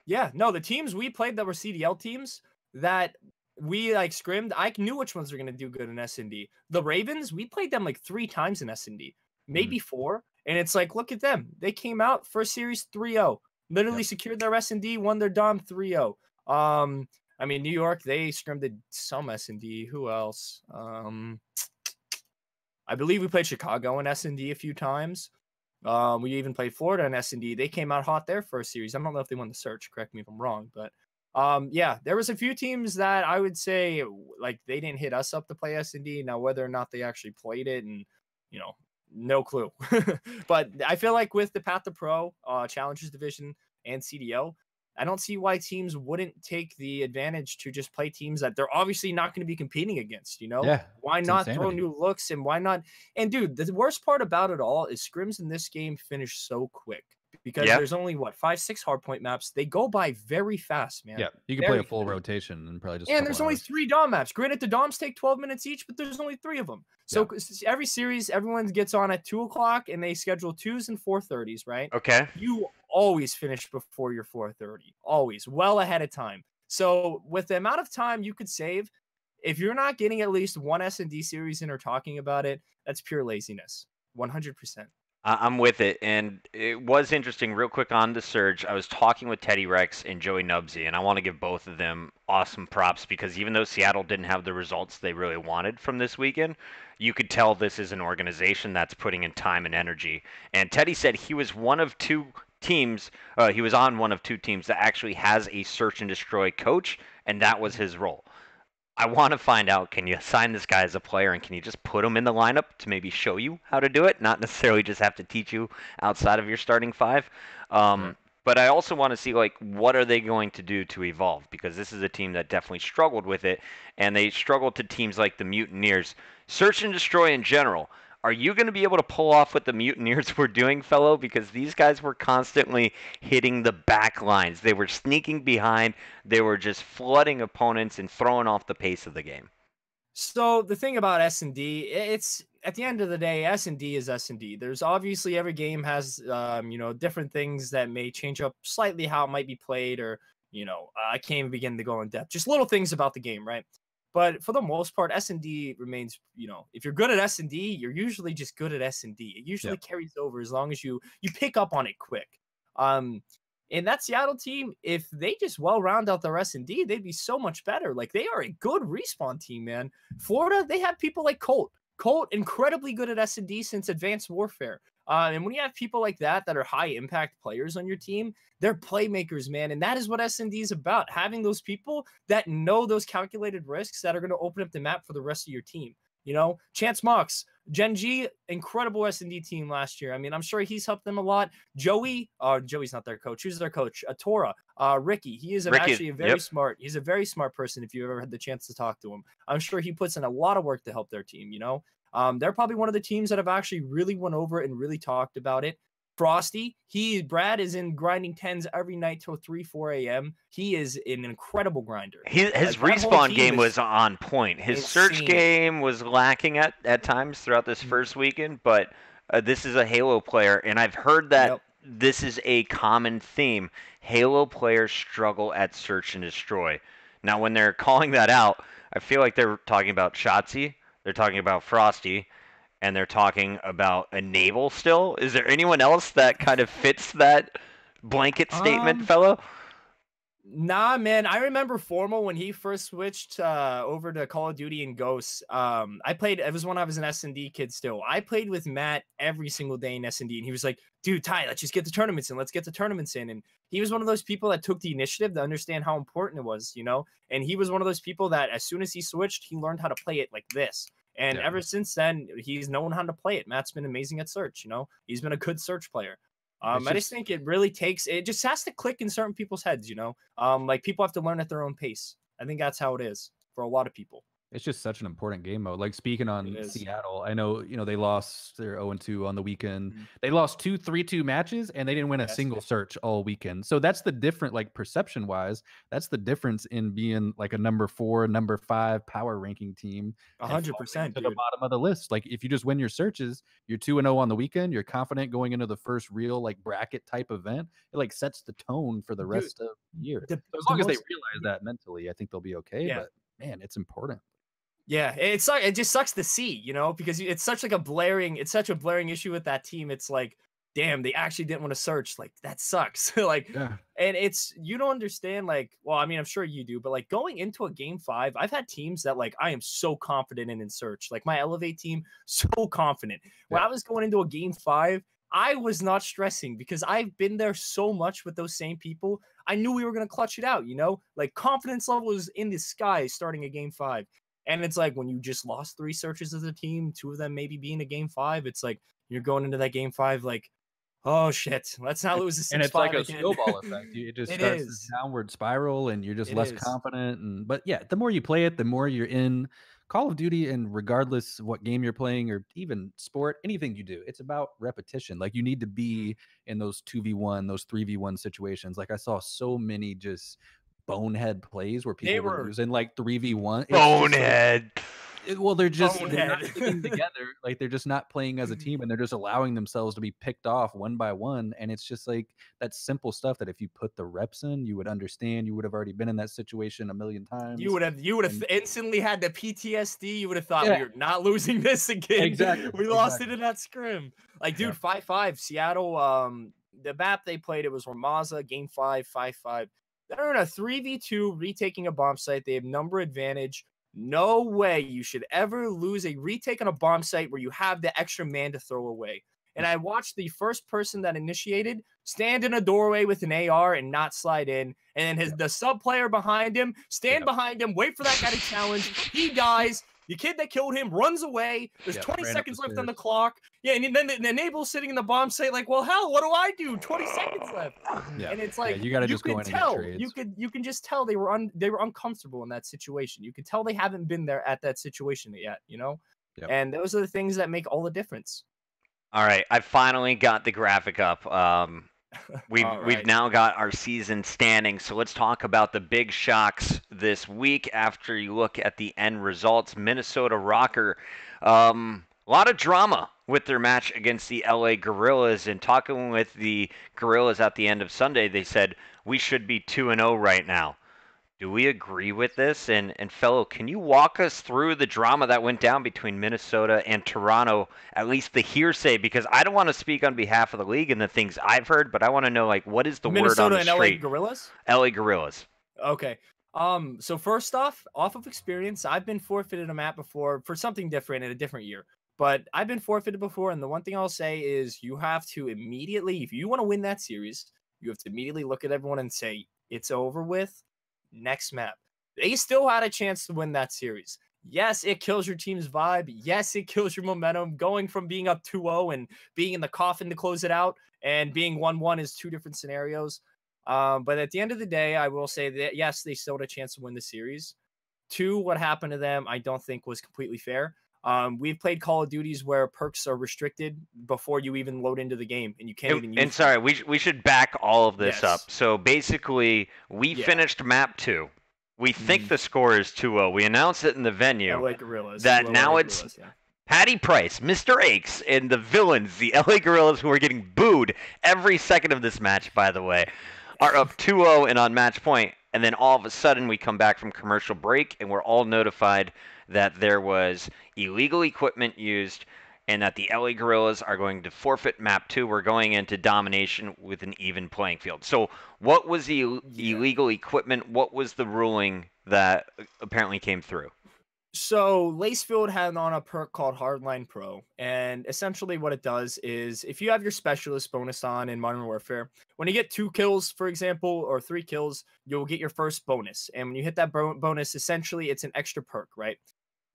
Yeah. No, the teams we played that were CDL teams that we scrimmed, I knew which ones were going to do good in S&D. The Ravens, we played them 3 times in S&D. Maybe 4. And it's look at them. They came out first series 3-0. Literally secured their S&D, won their Dom 3-0. New York, they scrimmed some S&D. Who else? I believe we played Chicago in S&D a few times. We even played Florida in S&D. They came out hot their first series. I don't know if they won the search. Correct me if I'm wrong. But, there was a few teams that I would say, they didn't hit us up to play S&D. Now, whether or not they actually played it and, no clue. But I feel like with the Path to Pro, Challengers Division, and CDO, I don't see why teams wouldn't take the advantage to just play teams that they're obviously not going to be competing against, Yeah, why not throw new looks, and why not? And dude, the worst part about it all is scrims in this game finish so quick. Because there's only 5-6 hardpoint maps. They go by very fast, man. Yeah, you can play a full rotation and probably just. And there's only 3 Dom maps. Granted, the Doms take 12 minutes each, but there's only 3 of them. So every series, everyone gets on at 2:00, and they schedule 2s and 4:30s, right? Okay. You always finish before your 4:30, always, well ahead of time. So with the amount of time you could save, if you're not getting at least one S&D series in or talking about it, that's pure laziness, 100%. I'm with it, and it was interesting. Real quick on the Surge, I was talking with Teddy Rex and Joey Nubsy, and I want to give both of them awesome props because even though Seattle didn't have the results they really wanted from this weekend, you could tell this is an organization that's putting in time and energy. And Teddy said he was one of 2 teams, he was on one of 2 teams that actually has a search and destroy coach, and that was his role. I want to find out, can you assign this guy as a player and can you just put him in the lineup to maybe show you how to do it? Not necessarily just have to teach you outside of your starting 5. But I also want to see, what are they going to do to evolve? Because this is a team that definitely struggled with it, and they struggled to teams like the Mutineers. Search and destroy in general. Are you going to be able to pull off what the Mutineers were doing, Fellow? Because these guys were constantly hitting the back lines. They were sneaking behind. They were just flooding opponents and throwing off the pace of the game. So the thing about S&D, it's at the end of the day, S&D is S&D. There's obviously every game has, different things that may change up slightly how it might be played, or, I can't even begin to go in depth. Just little things about the game, right? But for the most part, S&D remains, if you're good at S&D, you're usually just good at S&D. It usually carries over as long as you pick up on it quick. And that Seattle team, if they just round out their S&D, they'd be so much better. They are a good respawn team, man. Florida, they have people like Colt. Colt, incredibly good at S&D since Advanced Warfare. And when you have people like that are high impact players on your team, they're playmakers, man. And that is what S&D is about. Having those people that know those calculated risks that are going to open up the map for the rest of your team. Chance Mox, Gen G, incredible S&D team last year. I'm sure he's helped them a lot. Joey's not their coach. Who's their coach? Tora, Ricky. He is actually a very smart. He's a very smart person. If you've ever had the chance to talk to him, I'm sure he puts in a lot of work to help their team. They're probably one of the teams that have actually really went over it and really talked about it. Frosty, Brad is in grinding 10s every night till 3-4 a.m. He is an incredible grinder. His respawn game was on point. His search game was lacking at times throughout this first weekend, but this is a Halo player, and I've heard that this is a common theme. Halo players struggle at search and destroy. Now, when they're calling that out, I feel like they're talking about Shotzzy, they're talking about Frosty, and they're talking about a Naval still. Is there anyone else that kind of fits that blanket statement, Fellow? Nah, man. I remember Formal when he first switched over to Call of Duty and Ghosts. I played. It was when I was an S&D kid. Still, I played with Matt every single day in S&D, and he was like, "Dude, Ty, let's just get the tournaments in. Let's get the tournaments in." And he was one of those people that took the initiative to understand how important it was, you know. And he was one of those people that, as soon as he switched, he learned how to play it like this. And ever since then, he's known how to play it. Matt's been amazing at search. You know, he's been a good search player. I just think it really takes, it just has to click in certain people's heads, you know? Like people have to learn at their own pace. I think that's how it is for a lot of people. It's just such an important game mode. Like speaking on Seattle, I know, you know, they lost their 0-2 on the weekend. Mm-hmm. They lost 2 3-2 matches and they didn't win a single search all weekend. So that's the different, like perception wise, that's the difference in being like a number 4, number 5 power ranking team. 100% to the bottom of the list. Like if you just win your searches, you're 2-0 on the weekend, you're confident going into the first real like bracket type event. It like sets the tone for the rest of the year. So as long as they realize that mentally, I think they'll be okay. Yeah. But man, it's important. Yeah, it just sucks to see, you know, because it's such like a blaring issue with that team. It's like, damn, they actually didn't want to search. Like that sucks. Like, and it's, you don't understand. Like, well, I mean, I'm sure you do, but like going into a game 5, I've had teams that like I am so confident in search. Like my Elevate team, so confident. When I was going into a game 5, I was not stressing because I've been there so much with those same people. I knew we were going to clutch it out, you know, like confidence level was in the sky starting a game 5. And it's like when you just lost 3 searches as a team, 2 of them maybe being a game 5, it's like you're going into that game 5 like, oh shit, let's not lose this. And it's like a snowball effect. It just starts this downward spiral and you're just less confident. But yeah, the more you play it, the more you're in Call of Duty, and regardless of what game you're playing or even sport, anything you do, it's about repetition. Like you need to be in those 2v1, those 3v1 situations. Like I saw so many just bonehead plays where people were losing like 3v1. Bonehead. Well, they're not sticking together. Like they're just not playing as a team, and they're just allowing themselves to be picked off one by one. And it's just like that simple stuff that if you put the reps in, you would understand. You would have already been in that situation a million times. You would have instantly had the PTSD. You would have thought we're not losing this again. Exactly. We lost it in that scrim. Like, dude, 5-5 Seattle. The map they played, it was Ramaza, game 5, 5-5. They're in a 3v2 retaking a bomb site. They have number advantage. No way you should ever lose a retake on a bomb site where you have the extra man to throw away. And I watched the first person that initiated stand in a doorway with an AR and not slide in. And then the sub player behind him, stand behind him, wait for that guy to challenge. He dies. The kid that killed him runs away. There's 20 seconds left on the clock. Yeah, and then the Enable's sitting in the bomb site like, well, hell, what do I do? 20 seconds left. Yeah. And it's like, you gotta just go in and trades. You can just tell they were uncomfortable in that situation. You can tell they haven't been there at that situation yet, you know? Yep. And those are the things that make all the difference. All right, I finally got the graphic up. We've now got our season standing, so let's talk about the big shocks this week after you look at the end results. Minnesota ROKKR, a lot of drama with their match against the LA Guerrillas, and talking with the Guerrillas at the end of Sunday, they said, we should be 2-0 right now. Do we agree with this? And fellow, can you walk us through the drama that went down between Minnesota and Toronto, at least the hearsay? Because I don't want to speak on behalf of the league and the things I've heard, but I want to know, like, what is the word on the street? Minnesota and LA Guerrillas? LA Guerrillas. Okay. So first off of experience, I've been forfeited a map before for something different in a different year. But I've been forfeited before, and the one thing I'll say is you have to immediately, if you want to win that series, you have to immediately look at everyone and say, it's over with. Next map. They still had a chance to win that series. Yes, it kills your team's vibe. Yes, it kills your momentum. Going from being up 2-0 and being in the coffin to close it out and being 1-1 is 2 different scenarios. But at the end of the day, I will say that, yes, they still had a chance to win the series. 2, what happened to them, I don't think was completely fair. We've played Call of Duties where perks are restricted before you even load into the game, and you can't even use And sorry, we should back all of this up. So basically, we finished map 2. We think the score is 2-0. We announced it in the venue. LA Guerrillas. That now it's Patty Price, Mr. Aches, and the villains, the LA Guerrillas, who are getting booed every second of this match, by the way, are up 2-0 and on match point. And then all of a sudden, we come back from commercial break, and we're all notified that there was illegal equipment used, and that the LA Guerrillas are going to forfeit map 2. We're going into domination with an even playing field. So what was the illegal equipment? What was the ruling that apparently came through? So Lacefield had on a perk called Hardline Pro, and essentially what it does is if you have your specialist bonus on in Modern Warfare, when you get 2 kills, for example, or 3 kills, you'll get your first bonus. And when you hit that bonus, essentially it's an extra perk, right?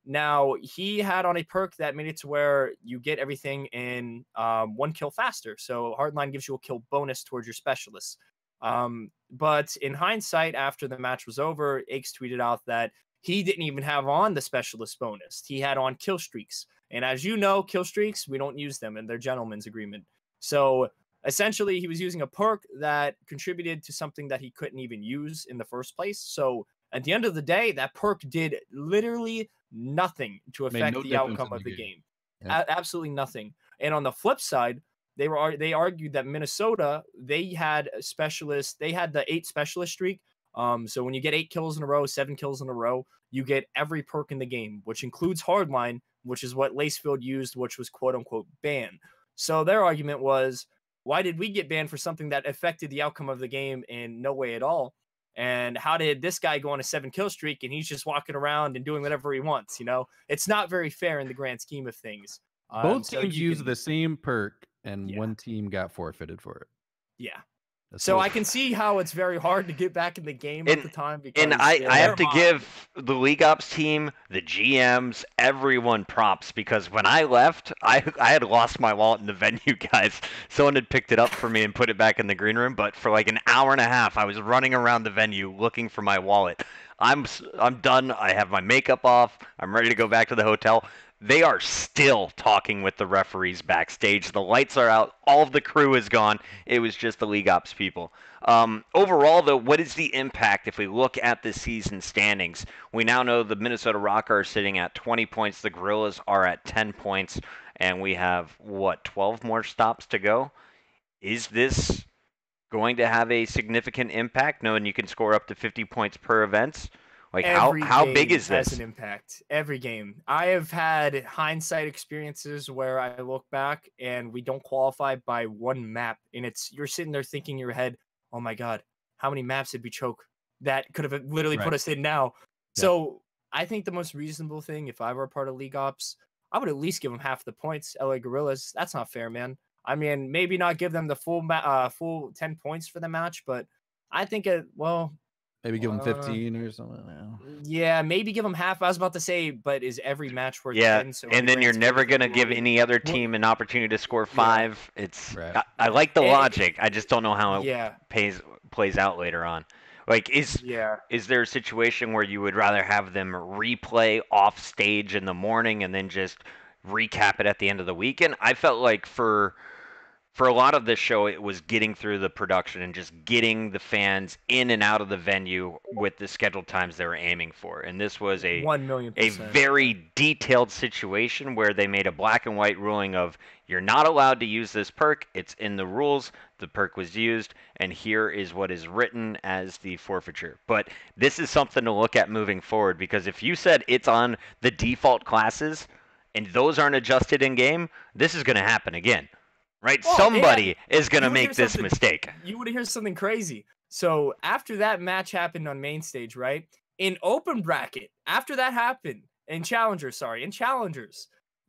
Now, he had on a perk that made it to where you get everything in 1 kill faster. So Hardline gives you a kill bonus towards your specialist. But in hindsight, after the match was over, Aches tweeted out that he didn't even have on the specialist bonus. He had on kill streaks. And as you know, kill streaks, we don't use them in their gentleman's agreement. So essentially, he was using a perk that contributed to something that he couldn't even use in the first place. So at the end of the day, that perk did literally nothing to affect the outcome of the game. Yeah. Absolutely nothing. And on the flip side, they argued that Minnesota, they had a specialist. They had the 8 specialist streak. So when you get 8 kills in a row, 7 kills in a row, you get every perk in the game, which includes Hardline, which is what Lacefield used, which was quote unquote banned. So their argument was, why did we get banned for something that affected the outcome of the game in no way at all? And how did this guy go on a 7 kill streak and he's just walking around and doing whatever he wants? You know, it's not very fair in the grand scheme of things. Both teams used the same perk and one team got forfeited for it. Yeah. So I can see how it's very hard to get back in the game at the time. And I have to give the League Ops team, the GMs, everyone props, because when I left, I had lost my wallet in the venue, guys. Someone had picked it up for me and put it back in the green room, but for like an hour and a half, I was running around the venue looking for my wallet. I'm done. I have my makeup off. I'm ready to go back to the hotel. They are still talking with the referees backstage. The lights are out. All of the crew is gone. It was just the League Ops people. Overall, though, what is the impact if we look at the season standings? We now know the Minnesota Rock are sitting at 20 points. The Guerrillas are at 10 points. And we have, 12 more stops to go? Is this going to have a significant impact, knowing you can score up to 50 points per event? Like, how big is this? Has an impact. Every game. I have had hindsight experiences where I look back and we don't qualify by 1 map, and you're sitting there thinking in your head, oh my God, how many maps did we choke that could have literally put us in now? Yeah. So I think the most reasonable thing, if I were a part of League Ops, I would at least give them half the points. LA Guerrillas, that's not fair, man. I mean, maybe not give them the full 10 points for the match, but I think maybe give them 15 or something. Yeah, maybe give them half. I was about to say, but is every match worth 10? So and then you're never going to give any other team an opportunity to score 5. Yeah. It's I like the logic. I just don't know how it plays out later on. Like, is there a situation where you would rather have them replay off stage in the morning and then just recap it at the end of the weekend? I felt like for a lot of this show, it was getting through the production and just getting the fans in and out of the venue with the scheduled times they were aiming for. And this was a 1,000,000%. A very detailed situation where they made a black and white ruling of, you're not allowed to use this perk. It's in the rules. The perk was used, and here is what is written as the forfeiture. But this is something to look at moving forward, because if you said it's on the default classes and those aren't adjusted in game, this is going to happen again. Right? Well, somebody is going to make this mistake. You want to hear something crazy. So after that match happened on main stage, right? In open bracket, after that happened, in Challengers,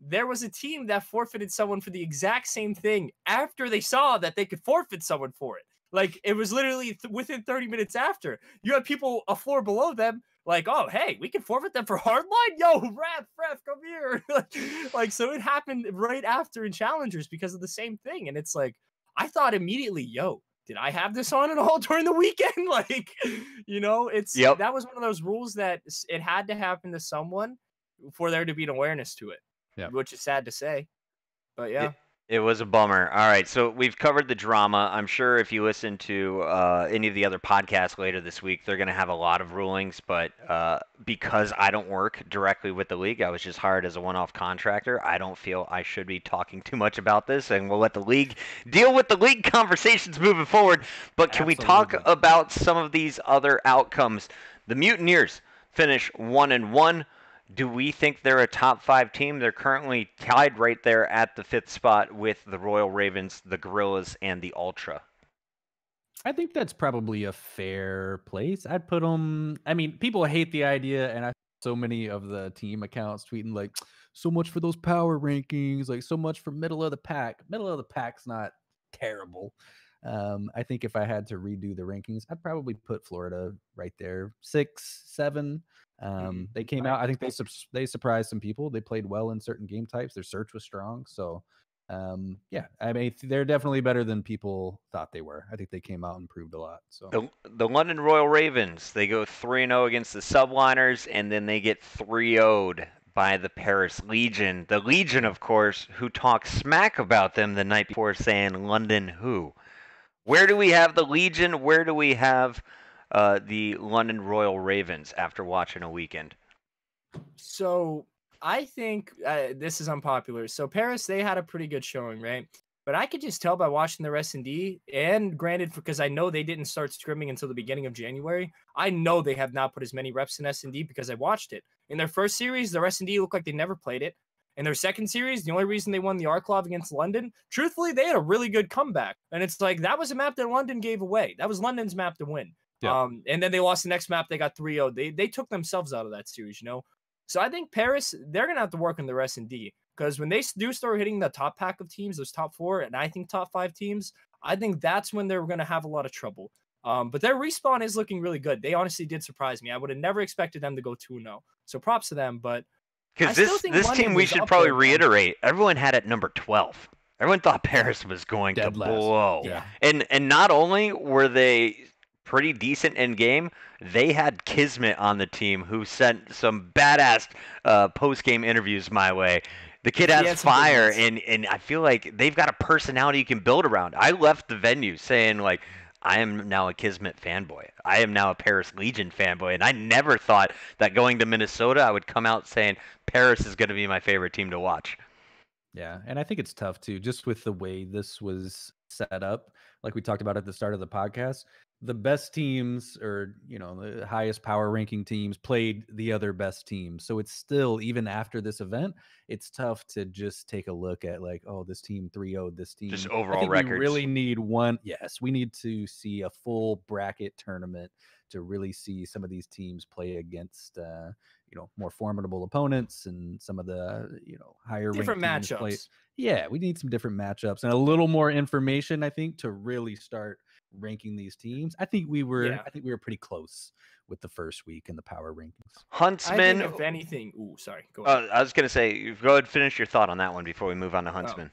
there was a team that forfeited someone for the exact same thing after they saw that they could forfeit someone for it. Like, it was literally within 30 minutes after. You had people a floor below them like, oh, hey, we can forfeit them for Hardline? Yo, ref, come here. Like, so it happened right after in Challengers because of the same thing. And it's like, I thought immediately, yo, did I have this on at all during the weekend? Like, that was one of those rules that it had to happen to someone for there to be an awareness to it, which is sad to say. But yeah. It was a bummer. All right, so we've covered the drama. I'm sure if you listen to any of the other podcasts later this week, they're going to have a lot of rulings. But because I don't work directly with the league, I was just hired as a one-off contractor. I don't feel I should be talking too much about this, and we'll let the league deal with the league conversations moving forward. But can we talk about some of these other outcomes? The Mutineers finish 1-1. Do we think they're a top 5 team? They're currently tied right there at the 5th spot with the Royal Ravens, the Gorillas, and the Ultra. I think that's probably a fair place. I'd put them. I mean, people hate the idea, and I so many of the team accounts tweeting like, "So much for those power rankings, like so much for middle of the pack." Middle of the pack's not terrible. I think if I had to redo the rankings, I'd probably put Florida right there, 6, 7. They came out. I think they surprised some people. They played well in certain game types. Their search was strong, so. Yeah, I mean, they're definitely better than people thought they were. I think they came out and proved a lot. So the London Royal Ravens, they go 3-0 against the Subliners, and then they get 3-0'd by the Paris Legion. The Legion, of course, who talked smack about them the night before, saying London who. Where do we have the Legion? Where do we have the London Royal Ravens after watching a weekend? So I think this is unpopular. So Paris, they had a pretty good showing, right? But I could just tell by watching their S&D, and granted, because I know they didn't start scrimming until the beginning of January, I know they have not put as many reps in S&D because I watched it. In their first series, their S&D looked like they never played it. In their second series, the only reason they won the Arklov against London, truthfully, they had a really good comeback. And it's like, that was a map that London gave away. That was London's map to win. Yeah. And then they lost the next map. They got 3-0. They took themselves out of that series, you know? So I think Paris, they're going to have to work on their S&D. Because when they do start hitting the top pack of teams, those top 4, and I think top 5 teams, I think that's when they're going to have a lot of trouble. But their respawn is looking really good. They honestly did surprise me. I would have never expected them to go 2-0. So props to them. But because this team, we should probably reiterate, everyone had it number 12. Everyone thought Paris was going to blow. Yeah. And not only were they pretty decent in game, they had Kismet on the team who sent some badass post-game interviews my way. The kid has fire, and I feel like they've got a personality you can build around. I left the venue saying, like, I am now a Kismet fanboy. I am now a Paris Legion fanboy, and I never thought that going to Minnesota, I would come out saying Paris is going to be my favorite team to watch. Yeah, and I think it's tough, too, just with the way this was set up. Like we talked about at the start of the podcast, the best teams, or the highest power ranking teams, played the other best teams. So it's still, even after this event, it's tough to just take a look at like, oh, this team 3-0'd this team. Just overall records. We really need one. Yes, we need to see a full bracket tournament to really see some of these teams play against more formidable opponents and some of the higher different matchups. Play. Yeah, we need some different matchups and a little more information, I think, to really start ranking these teams. I think we were pretty close with the first week in the power rankings. Huntsman, if anything, go ahead. I was gonna say, go ahead, finish your thought on that one before we move on to Huntsman.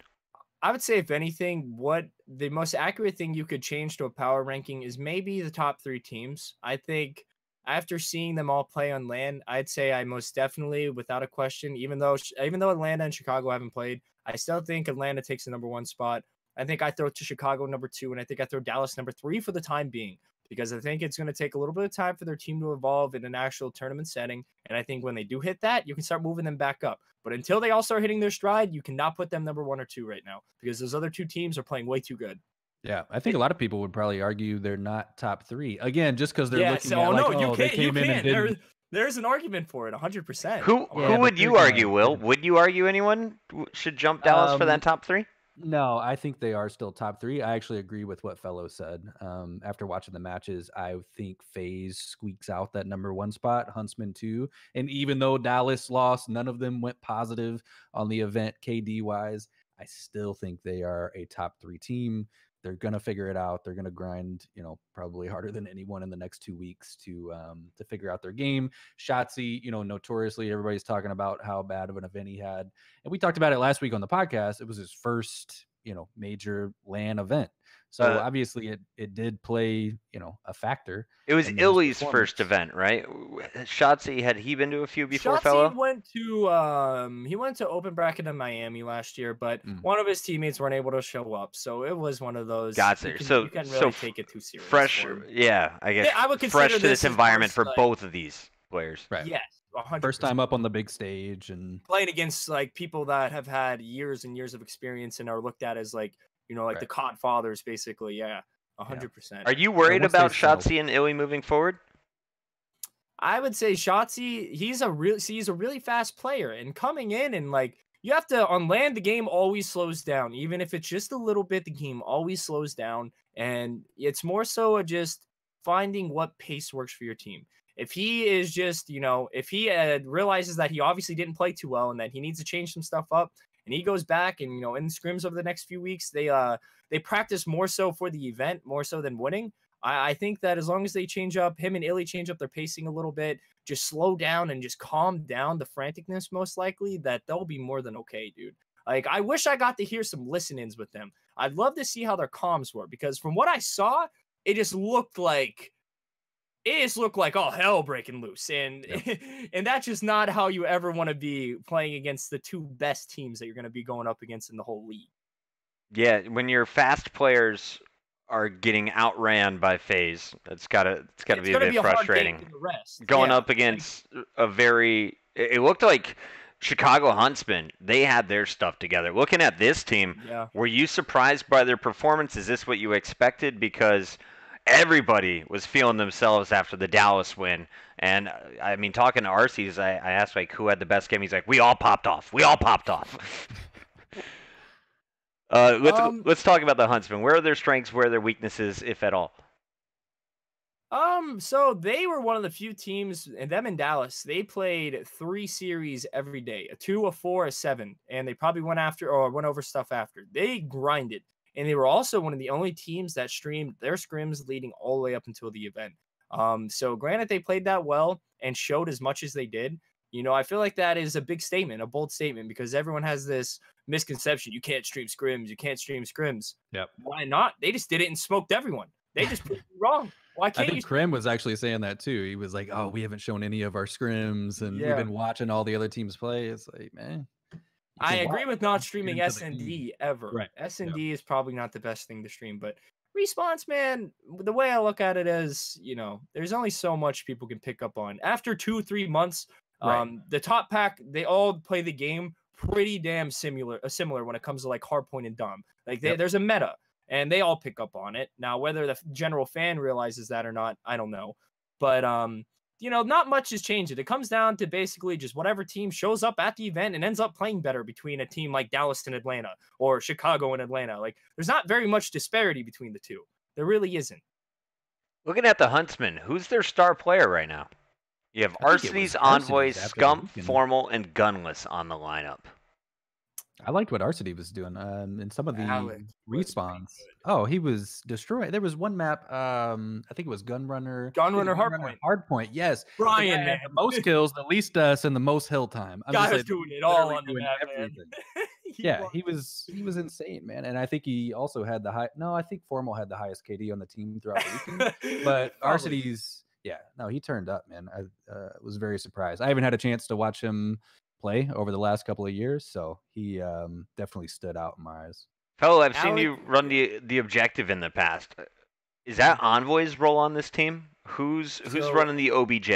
I would say, if anything, what the most accurate thing you could change to a power ranking is maybe the top 3 teams. I think after seeing them all play on LAN, I'd say I most definitely, without a question, even though Atlanta and Chicago haven't played, I still think Atlanta takes the number 1 spot. I think I throw to Chicago number 2, and I think I throw Dallas number 3 for the time being, because I think it's going to take a little bit of time for their team to evolve in an actual tournament setting. And I think when they do hit that, you can start moving them back up. But until they all start hitting their stride, you cannot put them number 1 or 2 right now, because those other 2 teams are playing way too good. Yeah, I think a lot of people would probably argue they're not top 3 again, just because they're looking at they came in and didn't. There's an argument for it, 100%. Who would you argue, Will? Would you argue anyone should jump Dallas for that top 3? No, I think they are still top 3. I actually agree with what Fellow said. After watching the matches, I think FaZe squeaks out that number 1 spot, Huntsman 2. And even though Dallas lost, none of them went positive on the event KD-wise. I still think they are a top 3 team. They're going to figure it out. They're going to grind, probably harder than anyone in the next 2 weeks to figure out their game. Shotzzy, notoriously, everybody's talking about how bad of an event he had. And we talked about it last week on the podcast. It was his first, major LAN event. So obviously it did play, a factor. It was Illy's first event, right? Shotzzy, had he been to a few before, Fellow? He went to Open Bracket in Miami last year, but one of his teammates weren't able to show up. So it was one of those. Gotcha. You can't really take it too serious. Fresh, I guess. I would fresh to this environment for both of these players. Right. Yes. 100%. First time up on the big stage and playing against like people that have had years and years of experience and are looked at as like, the COD fathers, basically. Yeah, 100%. Are you worried about Shotzzy and Illy moving forward? I would say Shotzzy, he's a really fast player, and coming in and like you have to on land, the game always slows down, even if it's just a little bit. The game always slows down, and it's more so just finding what pace works for your team. If he is just, if he realizes that he obviously didn't play too well and that he needs to change some stuff up, and he goes back and in scrims over the next few weeks, they practice more so for the event more so than winning. I think that as long as they change up, him and Illy change up their pacing a little bit, just slow down and just calm down the franticness, most likely, that they'll be more than okay, dude. Like, I wish I got to hear some listen-ins with them. I'd love to see how their comms were, because from what I saw, it just looked like all hell breaking loose. And and that's just not how you ever want to be playing against the two best teams that you're going to be going up against in the whole league. Yeah, when your fast players are getting outran by FaZe, it's gotta be a bit frustrating. Going up against it looked like Chicago Huntsmen, they had their stuff together. Looking at this team, were you surprised by their performance? Is this what you expected? Because everybody was feeling themselves after the Dallas win. And I mean, talking to Arcees, I asked like who had the best game. He's like, we all popped off. Let's talk about the Huntsmen. Where are their strengths? Where are their weaknesses, if at all? So they were one of the few teams, and them in Dallas, they played 3 series every day, a 2, a 4, a 7, and they probably went over stuff after. They grinded, and they were also one of the only teams that streamed their scrims leading all the way up until the event. So granted, they played that well and showed as much as they did. I feel like that is a big statement, a bold statement, because everyone has this misconception. You can't stream scrims. Yep. Why not? They just did it and smoked everyone. They just proved you wrong. Why can't I think Krim was actually saying that too. He was like, oh, we haven't shown any of our scrims, and we've been watching all the other teams play. It's like, man. I agree with not streaming SND ever. Right. SND is probably not the best thing to stream, but Response, man, the way I look at it is, there's only so much people can pick up on. After 2-3 months, the top pack, they all play the game pretty damn similar when it comes to like Hardpoint and Dom. Like there's a meta, and they all pick up on it. Now, whether the general fan realizes that or not, I don't know. But not much has changed. It comes down to basically just whatever team shows up at the event and ends up playing better between a team like Dallas and Atlanta or Chicago and Atlanta. Like, there's not very much disparity between the two. There really isn't. Looking at the Huntsmen, who's their star player right now? You have Arcees, Envoy, Scump, Formal, and Gunless on the lineup. I liked what Arcity was doing in some of the respawns. Oh, he was destroyed. There was one map, I think it was Gunrunner Hardpoint. Yes. Brian, man. The most kills, the least deaths, and the most hill time. Guy was doing it all on the map, man. He was insane, man. And I think he also had I think Formal had the highest KD on the team throughout the weekend. But Arcity's, he turned up, man. I was very surprised. I haven't had a chance to watch him play over the last couple of years, so he definitely stood out in my eyes. Fellow, I've seen you run the objective in the past. Is that Envoy's role on this team? Who's running the OBJ?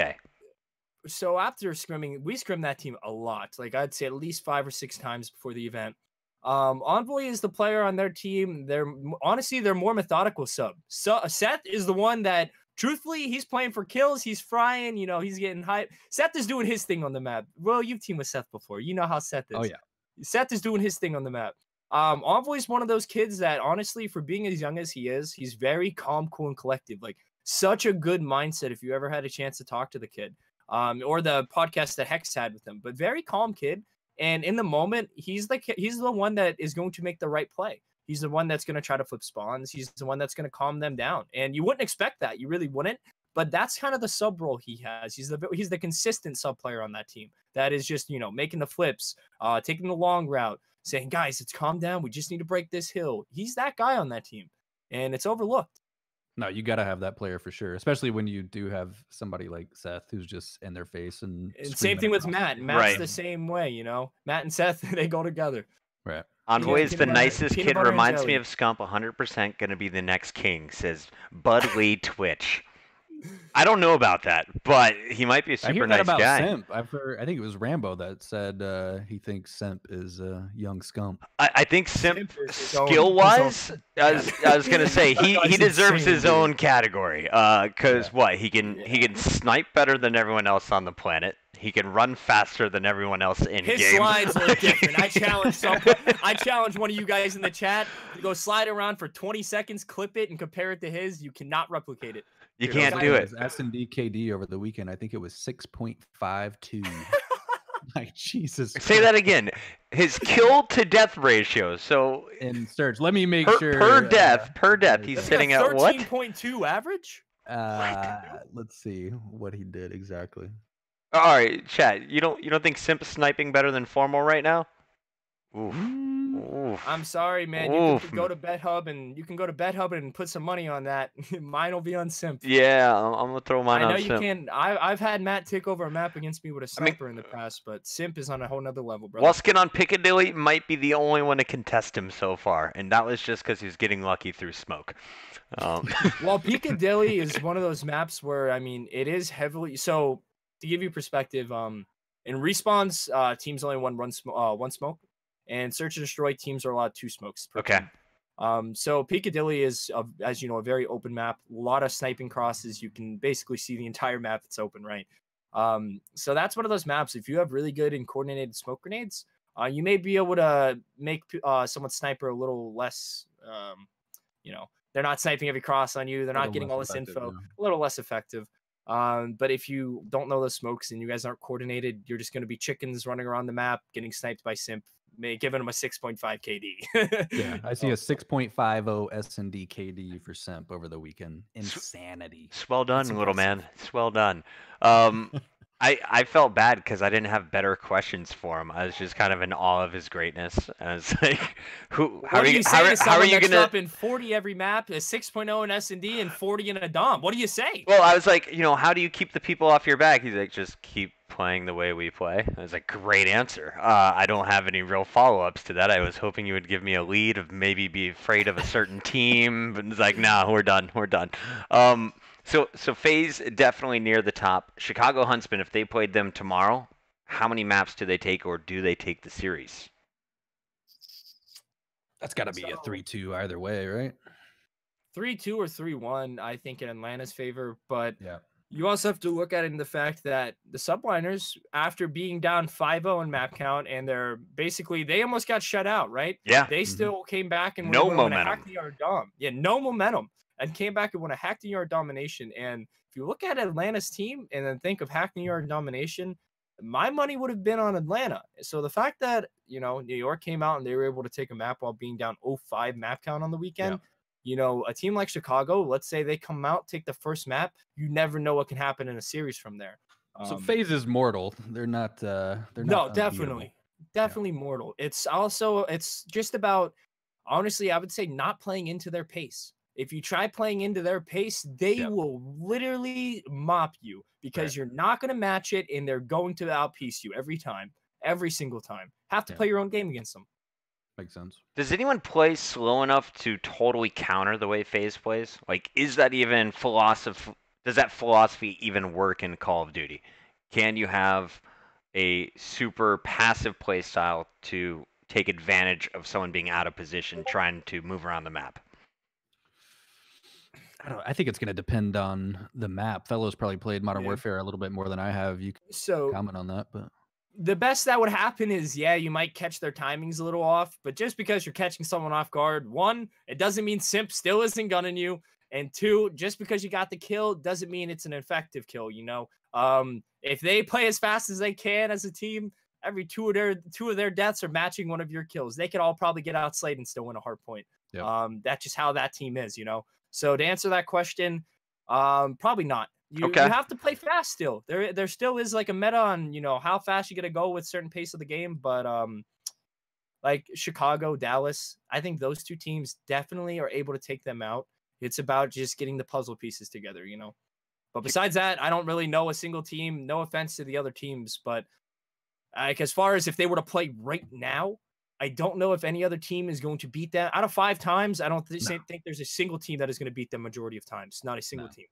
So after scrimming, we scrimmed that team a lot. Like, I'd say at least 5 or 6 times before the event. Envoy is the player on their team. They're more methodical sub. So Seth is the one that, truthfully, he's playing for kills. He's frying. He's getting hype. Seth is doing his thing on the map. Well, you've teamed with Seth before. You know how Seth is. Oh, yeah. Seth is doing his thing on the map. Envoy's one of those kids that, honestly, for being as young as he is, he's very calm, cool, and collective. Like, such a good mindset if you ever had a chance to talk to the kid. Or the podcast that Hex had with him. But very calm kid. And in the moment, he's the one that is going to make the right play. He's the one that's going to try to flip spawns. He's the one that's going to calm them down. And you wouldn't expect that. You really wouldn't. But that's kind of the sub role he has. He's the consistent sub player on that team. That is just, making the flips, taking the long route, saying, guys, it's calm down. We just need to break this hill. He's that guy on that team. And it's overlooked. No, you got to have that player for sure, especially when you do have somebody like Seth who's just in their face. And same thing with Matt. Matt's the same way, Matt and Seth, they go together. Right. Envoy is the nicest kid. Reminds me of Scump. 100% going to be the next king, says Bud Lee Twitch. I don't know about that, but he might be a super nice guy. Simp. I've heard. I think it was Rambo that said he thinks Simp is a young scump. I think Simp skill-wise, I was gonna say he deserves his own category. Because he can snipe better than everyone else on the planet. He can run faster than everyone else in game. His slides look different. I challenge one of you guys in the chat to go slide around for 20 seconds, clip it, and compare it to his. You cannot replicate it. You can't do it. S&D KD over the weekend, I think it was 6.52. Like, Jesus. Say that again. His kill to death ratio. So in Surge, let me make sure. Per death, he's sitting at what? 13.2 average. Let's see what he did exactly. All right, chat. You don't think Simp is sniping better than Formal right now? Oof. Oof. I'm sorry, man. You can go to BetHub and put some money on that. Mine will be on Simp. Yeah, I'm gonna throw mine on Simp. I know you can. I've had Matt take over a map against me with a sniper in the past, but Simp is on a whole nother level, brother. Welskin on Piccadilly might be the only one to contest him so far, and that was just because he was getting lucky through smoke. Well, Piccadilly is one of those maps where it is heavily so. To give you perspective, in respawns, teams only one smoke, and search and destroy teams are allowed 2 smokes per team. So Piccadilly is, as you know, a very open map. A lot of sniping crosses. You can basically see the entire map that's open, right? So that's one of those maps. If you have really good and coordinated smoke grenades, you may be able to make someone's sniper a little less, they're not sniping every cross on you. They're not getting all this info. A little less effective. But if you don't know the smokes and you guys aren't coordinated, you're just going to be chickens running around the map, getting sniped by Simp, giving him a 6.5 KD. Yeah, I see a 6.50 S&D KD for Simp over the weekend. Insanity. It's well done, little man. It's well done. I felt bad because I didn't have better questions for him. I was just kind of in awe of his greatness. I was like, how are you going to drop in 40 every map, a 6.0 in S&D, and 40 in a Dom? What do you say? Well, I was like, how do you keep the people off your back? He's like, just keep playing the way we play. I was like, great answer. I don't have any real follow-ups to that. I was hoping you would give me a lead of maybe be afraid of a certain team, but it's like, nah, we're done. So FaZe definitely near the top. Chicago Huntsmen, if they played them tomorrow, how many maps do they take, or do they take the series? That's got to be a 3-2 either way, right? 3-2 or 3-1, I think, in Atlanta's favor. But yeah, you also have to look at it in the fact that the Subliners, after being down 5-0 in map count, and they almost got shut out, right? Yeah. They still came back and no momentum. Yeah, no momentum. And came back and won a Hack New York domination. And if you look at Atlanta's team and then think of Hack New York domination, my money would have been on Atlanta. So the fact that, New York came out and they were able to take a map while being down 0-5 map count on the weekend, a team like Chicago, let's say they come out, take the first map, you never know what can happen in a series from there. So FaZe is mortal. They're not. Definitely mortal. It's just about, honestly, I would say not playing into their pace. If you try playing into their pace, they will literally mop you because you're not going to match it, and they're going to outpiece you every single time. Have to play your own game against them. Makes sense. Does anyone play slow enough to totally counter the way FaZe plays? Like, is that even philosophy? Does that philosophy even work in Call of Duty? Can you have a super passive play style to take advantage of someone being out of position, trying to move around the map? I think it's going to depend on the map. Fellows probably played Modern Warfare a little bit more than I have. You can comment on that, but the best that would happen is, you might catch their timings a little off, but just because you're catching someone off guard, 1, it doesn't mean Simp still isn't gunning you, and 2, just because you got the kill doesn't mean it's an effective kill. If they play as fast as they can as a team, every two of their deaths are matching one of your kills. They could all probably get outslayed and still win a hard point. That's just how that team is. So to answer that question, probably not. You have to play fast still. There still is like a meta on, how fast you got to go with certain pace of the game. But like Chicago, Dallas, I think those two teams definitely are able to take them out. It's about just getting the puzzle pieces together, But besides that, I don't really know a single team. No offense to the other teams, but like as far as if they were to play right now, I don't know if any other team is going to beat them. Out of 5 times, I don't think there's a single team that is going to beat them majority of times. Not a single team.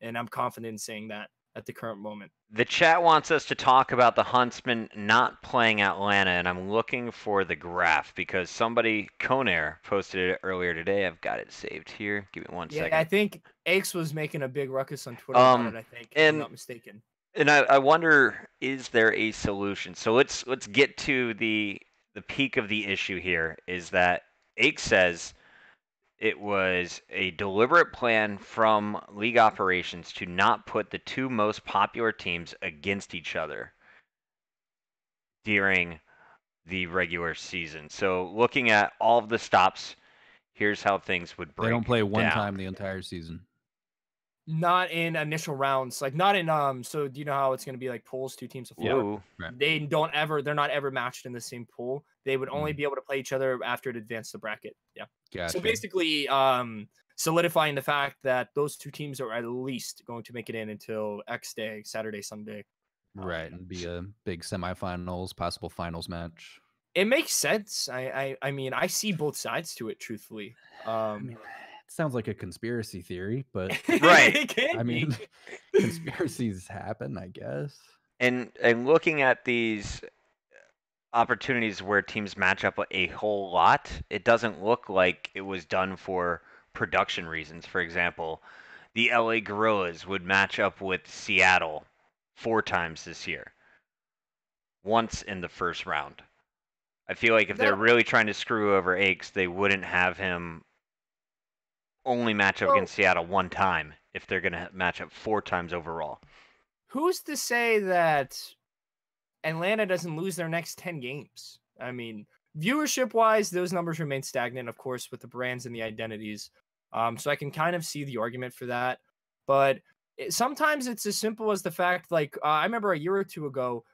and I'm confident in saying that at the current moment. The chat wants us to talk about the Huntsmen not playing Atlanta, and I'm looking for the graph because somebody, Conair, posted it earlier today. I've got it saved here. Give me one second. Yeah, I think Aches was making a big ruckus on Twitter about it, I think, if I'm not mistaken. And I wonder, is there a solution? So let's get to the peak of the issue here, is that Aches says it was a deliberate plan from league operations to not put the two most popular teams against each other during the regular season. So looking at all of the stops, here's how things would break. They don't play one down. time the entire season. Not in initial rounds, like not in so do you know how it's going to be like pools, 2 teams of 4? Right. They're not ever matched in the same pool. They would only be able to play each other after it advanced the bracket. Yeah. Gotcha. So basically solidifying the fact that those 2 teams are at least going to make it in until X day, Saturday, Sunday. Right, and be a big semifinals, possible finals match. It makes sense. I mean, I see both sides to it, truthfully. I mean, it sounds like a conspiracy theory, but right. It can I mean, be. conspiracies happen, I guess. And looking at these opportunities where teams match up a whole lot, it doesn't look like it was done for production reasons. For example, the LA Guerrillas would match up with Seattle 4 times this year, once in the first round. I feel like if they're really trying to screw over Aches, they wouldn't have him only match up against Seattle 1 time if they're going to match up 4 times overall. Who's to say that Atlanta doesn't lose their next 10 games? I mean, viewership-wise, those numbers remain stagnant, of course, with the brands and the identities. So I can kind of see the argument for that. But sometimes it's as simple as the fact, like, I remember a year or 2 ago,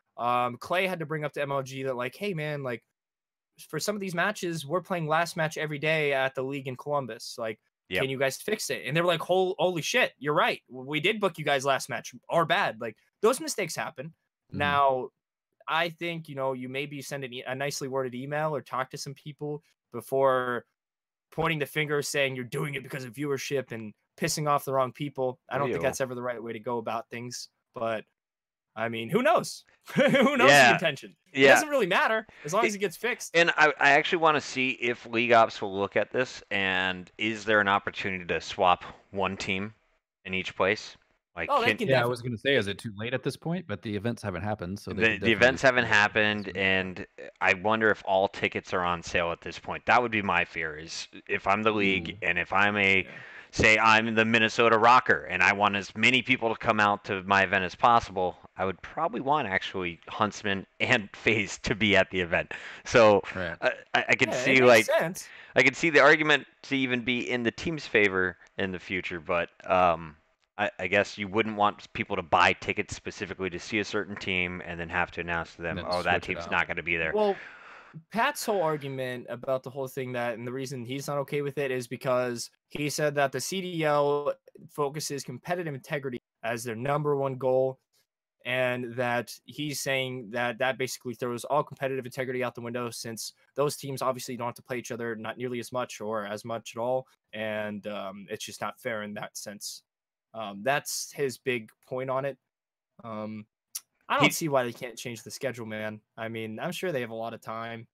Clay had to bring up to MLG that, like, hey, man, like, for some of these matches, we're playing last match every day at the league in Columbus. Like, can you guys fix it? And they were like, holy shit, you're right. We did book you guys last match. Our bad. Like, those mistakes happen. Now, I think, you maybe send a nicely worded email or talk to some people before pointing the finger saying you're doing it because of viewership and pissing off the wrong people. I don't think that's ever the right way to go about things. But, I mean, who knows? Who knows the intention? It doesn't really matter as long as it gets fixed. And I actually want to see if League Ops will look at this, and is there an opportunity to swap 1 team in each place? Like, I was going to say, is it too late at this point? But the events haven't happened, so the events haven't happened, and I wonder if all tickets are on sale at this point. That would be my fear. Is if I'm the league and if I'm say I'm the Minnesota Rocker and I want as many people to come out to my event as possible, I would probably want actually Huntsman and FaZe to be at the event. So I can see I can see the argument to even be in the team's favor in the future, but I guess you wouldn't want people to buy tickets specifically to see a certain team and then have to announce to them, oh, that team's not going to be there. Well, Pat's whole argument about the whole thing and the reason he's not okay with it is because he said that the CDL focuses competitive integrity as their #1 goal, and that he's saying that basically throws all competitive integrity out the window since those teams obviously don't have to play each other not nearly as much or as much at all, and it's just not fair in that sense. That's his big point on it. I don't see why they can't change the schedule, man. I mean, I'm sure they have a lot of time.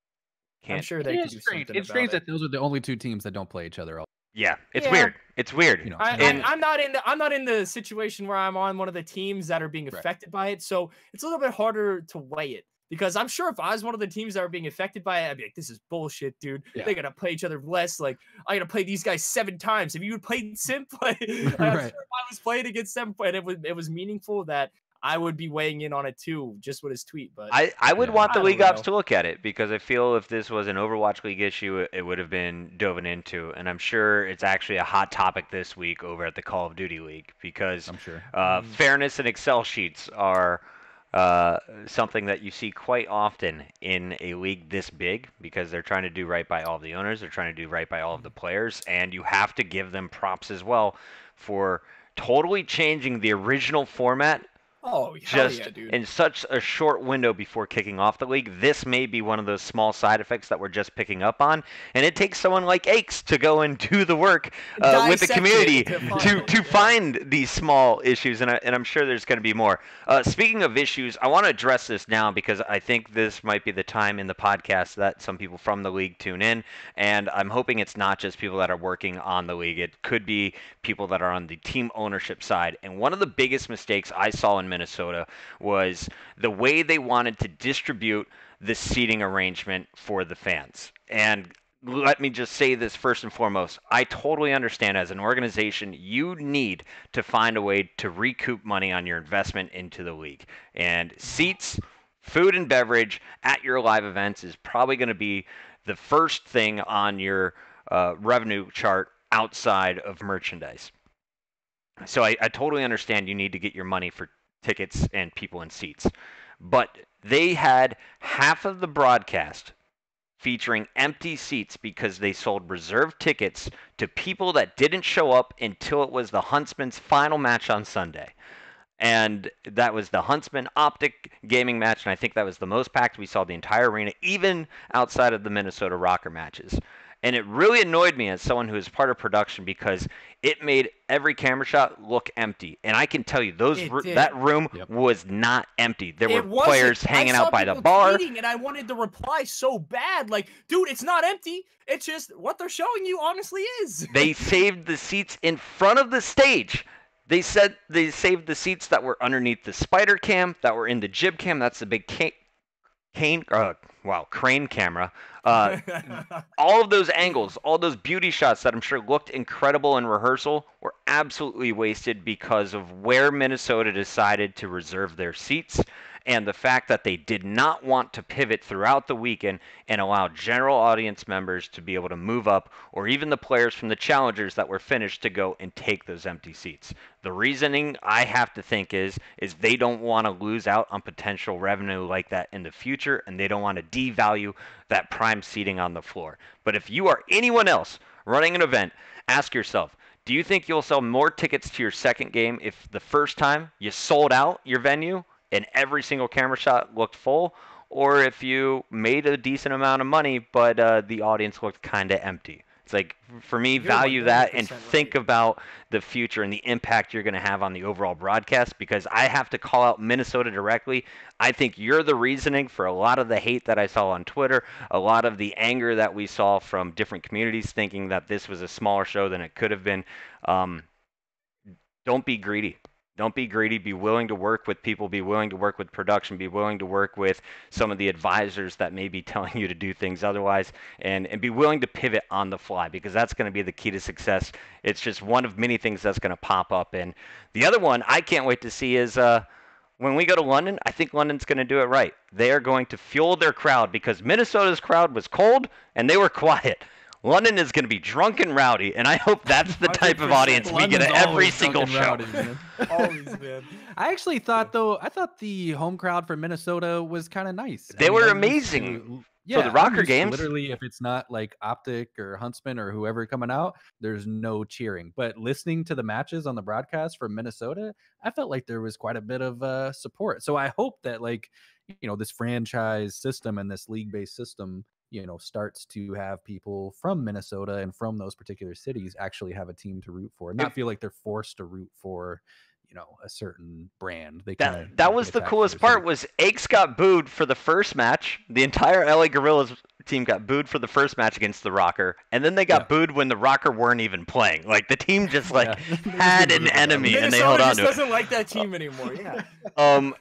I'm sure they can do something about it. It's strange that those are the only 2 teams that don't play each other. Yeah, it's weird. It's weird. I'm not in the situation where I'm on one of the teams that are being affected by it, so it's a little bit harder to weigh it. Because I'm sure if I was one of the teams that are being affected by it, I'd be like, this is bullshit, dude. They gotta play each other less. Like, I gotta play these guys 7 times. If you would play Simp, I'm sure if I was playing against them and it was meaningful, that I would be weighing in on it too, just with his tweet. But I would want the League Ops to look at it, because I feel if this was an Overwatch League issue, it would have been dove into. And I'm sure it's actually a hot topic this week over at the Call of Duty League, because fairness and Excel sheets are something that you see quite often in a league this big, because they're trying to do right by all of the owners, they're trying to do right by all of the players, and you have to give them props as well for totally changing the original format Oh, just yeah, dude. in such a short window before kicking off the league. This may be one of those small side effects that we're just picking up on, and it takes someone like Aches to go and do the work with the community to find these small issues, and I'm sure there's going to be more. Speaking of issues, I want to address this now because I think this might be the time in the podcast that some people from the league tune in, and I'm hoping it's not just people that are working on the league. It could be people that are on the team ownership side, and one of the biggest mistakes I saw in Minnesota was the way they wanted to distribute the seating arrangement for the fans. And let me just say this first and foremost. I totally understand as an organization, you need to find a way to recoup money on your investment into the league. And seats, food and beverage at your live events is probably going to be the first thing on your revenue chart outside of merchandise. So I totally understand you need to get your money for tickets and people in seats. But they had half of the broadcast featuring empty seats because they sold reserved tickets to people that didn't show up until it was the Huntsman's final match on Sunday. And that was the Huntsman Optic Gaming match, and I think that was the most packed we saw the entire arena, even outside of the Minnesota Rocker matches. And it really annoyed me as someone who is part of production because it made every camera shot look empty. And I can tell you, that room was not empty. There were players hanging out by the bar. And I wanted to reply so bad. Like, dude, it's not empty. It's just what they're showing you honestly is. They saved the seats in front of the stage. They said they saved the seats that were underneath the spider cam, that were in the jib cam. That's the big crane camera. All of those angles, all those beauty shots that I'm sure looked incredible in rehearsal were absolutely wasted because of where Minnesota decided to reserve their seats and the fact that they did not want to pivot throughout the weekend and allow general audience members to be able to move up, or even the players from the challengers that were finished to go and take those empty seats. The reasoning I have to think is they don't want to lose out on potential revenue like that in the future, and they don't want to devalue that prime seating on the floor. But if you are anyone else running an event, ask yourself, do you think you'll sell more tickets to your second game if the first time you sold out your venue and every single camera shot looked full, or if you made a decent amount of money but the audience looked kind of empty? It's like, for me, value that and think about the future and the impact you're going to have on the overall broadcast, because I have to call out Minnesota directly. I think you're the reasoning for a lot of the hate that I saw on Twitter, a lot of the anger that we saw from different communities thinking that this was a smaller show than it could have been. Don't be greedy. Don't be greedy. Be willing to work with people. Be willing to work with production. Be willing to work with some of the advisors that may be telling you to do things otherwise. And be willing to pivot on the fly, because that's going to be the key to success. It's just one of many things that's going to pop up. And the other one I can't wait to see is when we go to London, I think London's going to do it right. They are going to fuel their crowd, because Minnesota's crowd was cold and they were quiet. London is going to be drunk and rowdy, and I hope that's the type of audience we get at every single show. Rowdy, man. Always, man. I actually thought, the home crowd for Minnesota was kind of nice. They were amazing. Yeah, so the Rocker games, literally, if it's not like Optic or Huntsman or whoever coming out, there's no cheering. But listening to the matches on the broadcast from Minnesota, I felt like there was quite a bit of support. So I hope that, this franchise system and this league-based system, starts to have people from Minnesota and from those particular cities actually have a team to root for, and not feel like they're forced to root for, a certain brand. That was the coolest part. Was Aches got booed for the first match. The entire LA Guerrillas team got booed for the first match against the Rocker, and then they got booed when the Rocker weren't even playing. Like, the team just had an enemy, Minnesota and they held on to it. doesn't like that team anymore. Yeah.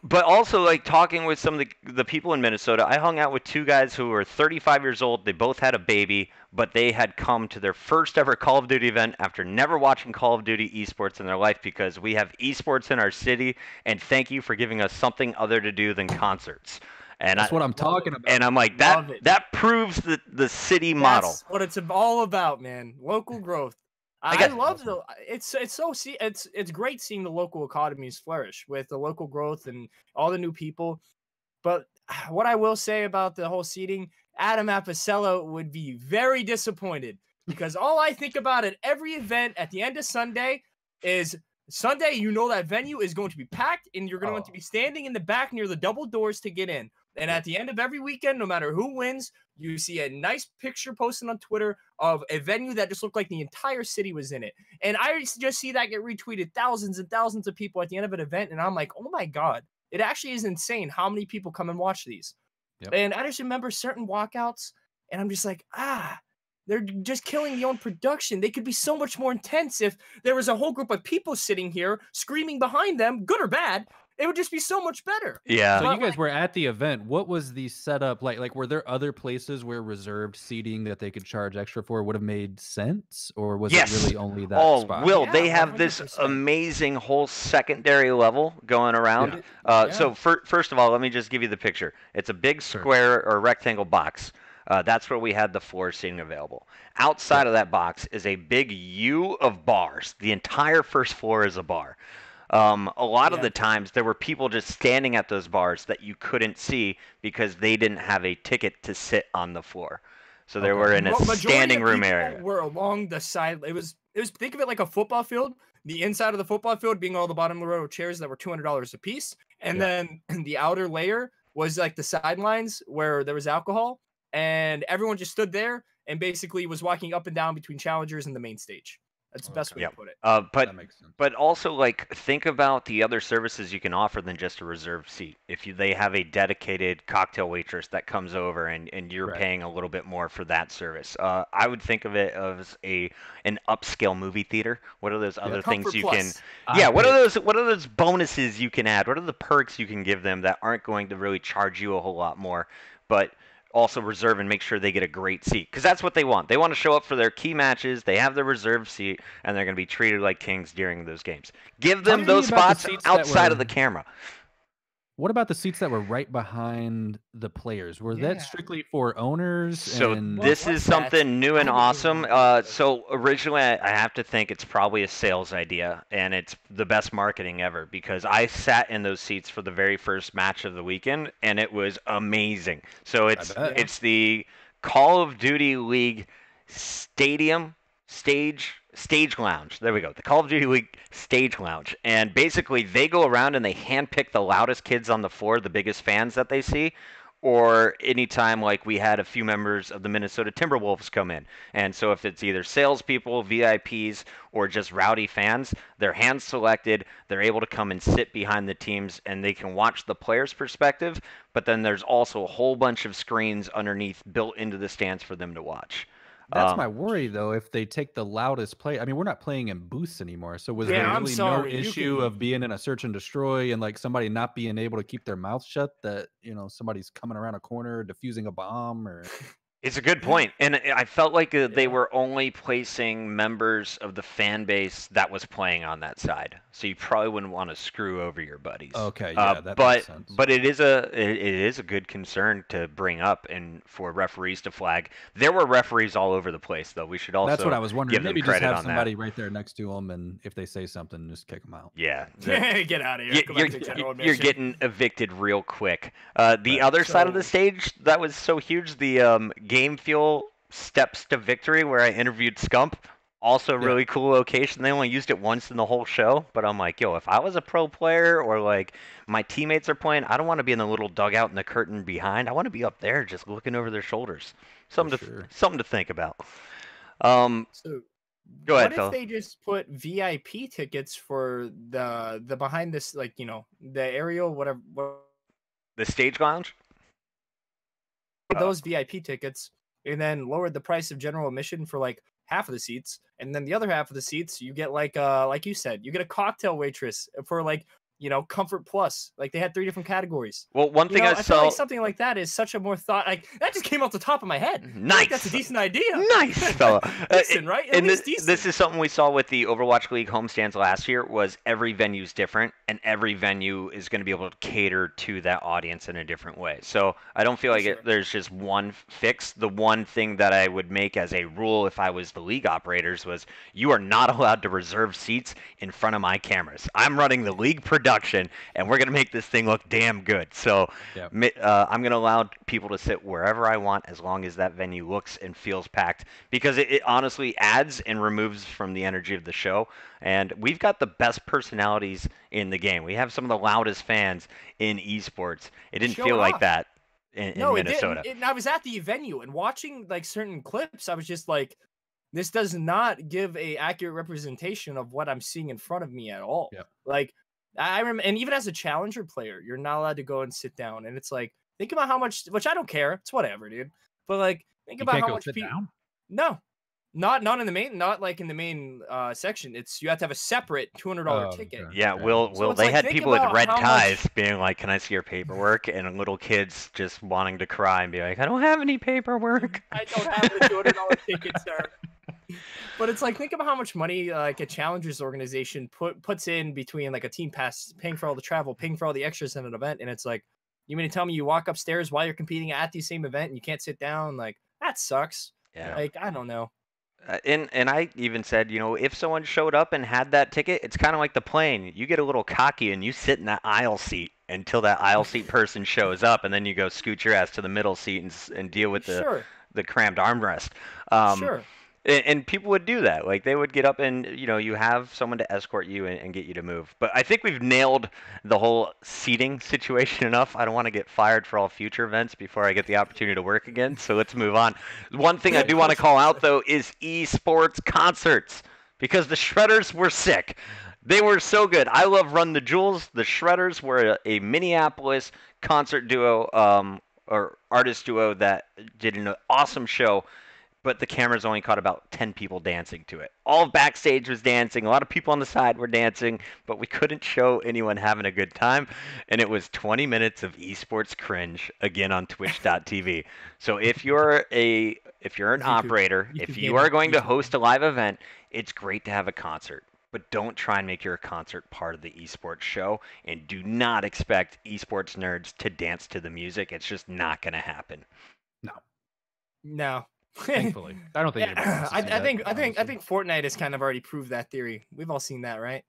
But also, talking with some of the people in Minnesota, I hung out with two guys who were 35 years old. They both had a baby, but they had come to their first ever Call of Duty event after never watching Call of Duty esports in their life, because we have esports in our city, and thank you for giving us something other to do than concerts. And that's what I'm talking about. And I'm like, that proves the city model. That's what it's all about, man. Local growth. I love it's great seeing the local economies flourish with the local growth and all the new people. But what I will say about the whole seating, Adam Apicella would be very disappointed, because all I think about at every event at the end of Sunday is Sunday, you know that venue is going to be packed, and you're going to be standing in the back near the double doors to get in. And at the end of every weekend, no matter who wins, you see a nice picture posted on Twitter of a venue that just looked like the entire city was in it. And I just see that get retweeted thousands and thousands of people at the end of an event. And I'm like, oh my God, it actually is insane how many people come and watch these. Yep. And I just remember certain walkouts, and I'm just like, they're just killing the own production. They could be so much more intense if there was a whole group of people sitting here screaming behind them, good or bad. It would just be so much better. Yeah. So you guys were at the event. What was the setup like? Like, were there other places where reserved seating that they could charge extra for would have made sense, or was it really only that spot? Will, they have 100%. This amazing whole secondary level going around. So first of all, let me just give you the picture. It's a big square or rectangle box. That's where we had the floor seating available. Outside of that box is a big U of bars. The entire first floor is a bar. A lot of the times there were people just standing at those bars that you couldn't see because they didn't have a ticket to sit on the floor. So they were in a standing room area. Were along the side. It was think of it like a football field. The inside of the football field being all the bottom row chairs that were $200 a piece, and then the outer layer was like the sidelines where there was alcohol. And everyone just stood there and basically was walking up and down between challengers and the main stage. That's the best way to put it. That makes sense. But also, like, think about the other services you can offer than just a reserved seat. If they have a dedicated cocktail waitress that comes over and you're paying a little bit more for that service. I would think of it as an upscale movie theater. What are those other things you can? What are those bonuses you can add? What are the perks you can give them that aren't going to really charge you a whole lot more, but also reserve and make sure they get a great seat, because that's what they want. They want to show up for their key matches. They have their reserved seat, and they're going to be treated like kings during those games. Give them those spots outside of the camera. What about the seats that were right behind the players? Were that strictly for owners? So this is something new and awesome. So originally, I have to think it's probably a sales idea, and it's the best marketing ever, because I sat in those seats for the very first match of the weekend, and it was amazing. So it's the Call of Duty League Stage Lounge. There we go. The Call of Duty League Stage Lounge. And basically, they go around and they handpick the loudest kids on the floor, the biggest fans that they see. Or anytime, like, we had a few members of the Minnesota Timberwolves come in. And so if it's either salespeople, VIPs, or just rowdy fans, they're hand-selected. They're able to come and sit behind the teams, and they can watch the player's perspective. But then there's also a whole bunch of screens underneath built into the stands for them to watch. That's my worry, though. If they take the loudest play, I mean, we're not playing in booths anymore. So was there really no issue of being in a search and destroy and like somebody not being able to keep their mouth shut? That somebody's coming around a corner, defusing a bomb, or It's a good point. And I felt like they were only placing members of the fan base that was playing on that side. So you probably wouldn't want to screw over your buddies. Okay, yeah, that makes sense. But it is a good concern to bring up and for referees to flag. There were referees all over the place, though. We should also That's what I was wondering. Maybe just have somebody that. Right there next to them, and if they say something, just kick them out. Yeah. Get out of here. You're getting evicted real quick. The other side of the stage that was so huge, the Game Fuel Steps to Victory, where I interviewed Scump. Also really cool location. They only used it once in the whole show, but I'm like, yo, if I was a pro player or like my teammates are playing, I don't want to be in the little dugout in the curtain behind. I want to be up there just looking over their shoulders. Something to think about. So go ahead, what if they just put VIP tickets for the behind this, like, the aerial, whatever. The stage lounge? Those VIP tickets, and then lowered the price of general admission for like half of the seats, and then the other half of the seats you get like you said, you get a cocktail waitress for like Comfort Plus. Like they had 3 different categories. Well, one thing I saw, feel like something like that is such a more thought. Like that just came off the top of my head. Nice. Like, that's a decent idea. Nice, fella. Decent, right? And this is something we saw with the Overwatch League homestands last year. Was every venue's different, and every venue is going to be able to cater to that audience in a different way. So I don't feel like there's just one fix. The one thing that I would make as a rule if I was the league operators was you are not allowed to reserve seats in front of my cameras. I'm running the league production. production, and we're gonna make this thing look damn good. So I'm gonna allow people to sit wherever I want as long as that venue looks and feels packed, because it honestly adds and removes from the energy of the show. And we've got the best personalities in the game. We have some of the loudest fans in esports. It didn't feel like that in Minnesota. It didn't. I was at the venue and watching like certain clips. I was just like, this does not give a accurate representation of what I'm seeing in front of me at all. Yep. Like I remember, and even as a challenger player, you're not allowed to go and sit down. And it's like, think about how much, which I don't care. It's whatever, dude. But like, think about how much people. No, not in the main, not like in the main section. It's you have to have a separate $200 ticket. Okay. Yeah, so they had people with red ties being like, "Can I see your paperwork?" And little kids just wanting to cry and be like, "I don't have any paperwork. I don't have the $200 ticket, sir." But it's like, think about how much money like a challengers organization puts in between like a team pass, paying for all the travel, paying for all the extras in an event, and it's like, you mean to tell me you walk upstairs while you're competing at the same event and you can't sit down? Like, that sucks. Yeah. Like, I don't know. And I even said, if someone showed up and had that ticket, it's kind of like the plane. You get a little cocky and you sit in that aisle seat until that aisle seat person shows up, and then you go scoot your ass to the middle seat and deal with the cramped armrest. Sure. And people would do that. Like, they would get up and, you have someone to escort you and get you to move. But I think we've nailed the whole seating situation enough. I don't want to get fired for all future events before I get the opportunity to work again. So let's move on. One thing I do want to call out, though, is esports concerts, because the Shredders were sick. They were so good. I love Run the Jewels. The Shredders were a Minneapolis concert duo or artist duo that did an awesome show. But the cameras only caught about 10 people dancing to it. All backstage was dancing. A lot of people on the side were dancing, but we couldn't show anyone having a good time. And it was 20 minutes of esports cringe again on Twitch.tv. So if you're an operator, if you are going to host a live event, it's great to have a concert. But don't try and make your concert part of the esports show, and do not expect esports nerds to dance to the music. It's just not going to happen. No. Thankfully, I don't think. I think Fortnite has kind of already proved that theory. We've all seen that, right?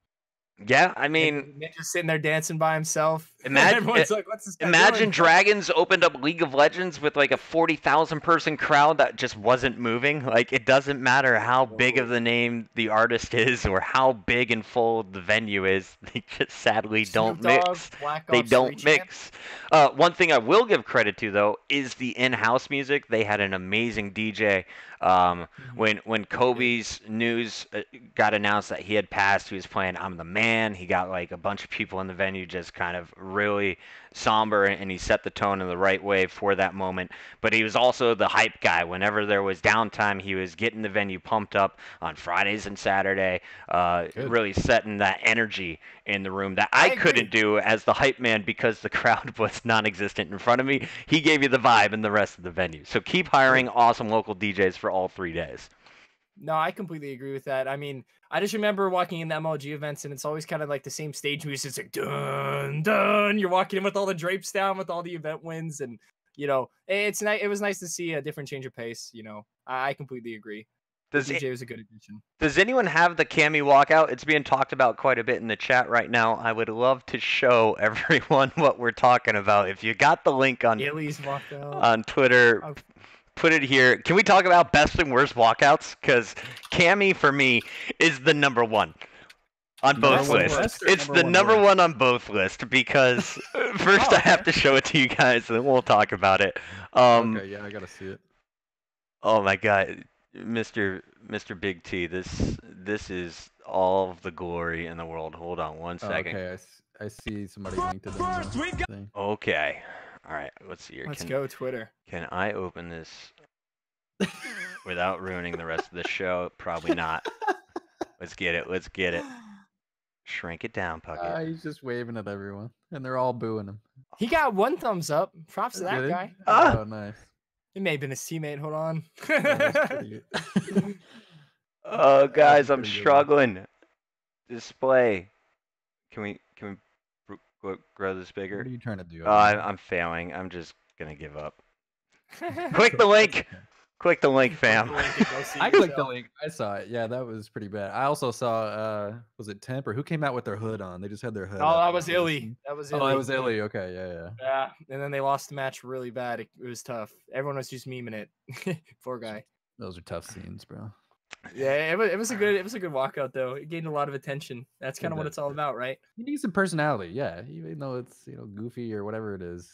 Yeah, I mean, just sitting there dancing by himself. Imagine doing? Dragons opened up League of Legends with like a 40,000 person crowd that just wasn't moving. Like, it doesn't matter how big of the name the artist is or how big and full the venue is. They just sadly don't mix. They don't mix. One thing I will give credit to, though, is the in-house music. They had an amazing DJ. When Kobe's news got announced that he had passed, he was playing "I'm the Man." He got like a bunch of people in the venue just kind of really somber, and he set the tone in the right way for that moment. But he was also the hype guy. Whenever there was downtime, he was getting the venue pumped up on Fridays and Saturday, really setting that energy in the room that I couldn't do as the hype man because the crowd was non-existent in front of me. He gave you the vibe in the rest of the venue. So keep hiring awesome local DJs for all 3 days. No, I completely agree with that. I mean, I just remember walking in the MLG events, and it's always kind of like the same stage music. It's like dun dun. You're walking in with all the drapes down, with all the event wins, and it's nice. It was nice to see a different change of pace. I completely agree. DJ was a good addition. Does anyone have the Cammy walkout? It's being talked about quite a bit in the chat right now. I would love to show everyone what we're talking about. If you got the link on Twitter. Put it here. Can we talk about best and worst walkouts? Because Cammy, for me, is the number one on both lists. It's the number one on both lists because first I have to show it to you guys, and then we'll talk about it. Okay, yeah, I gotta see it. Oh my God, Mr. Big T, this is all of the glory in the world. Hold on one second. Okay, I see somebody linked it in. Okay. All right, let's see here. Let's go, Twitter. Can I open this without ruining the rest of the show? Probably not. Let's get it. Shrink it down, Puckett. He's just waving at everyone, and they're all booing him. He got 1 thumbs up. Props to that guy. Oh, nice. It may have been his teammate. Hold on. Oh, guys, I'm struggling. Display. Can we grow this bigger? What are you trying to do? I'm failing. I'm just gonna give up. Click the link. Click the link, fam. I clicked the link. I saw it. Yeah, that was pretty bad. I also saw, was it Temp or who came out with their hood on? They just had their hood. Oh, that was Illy. That was Illy. Okay, yeah. Yeah, and then they lost the match really bad. It was tough. Everyone was just memeing it. Poor guy. Those are tough scenes, bro. Yeah, it was a good walkout though. It gained a lot of attention. That's kind of what it's all about, right? You need some personality, yeah. Even though it's goofy or whatever it is.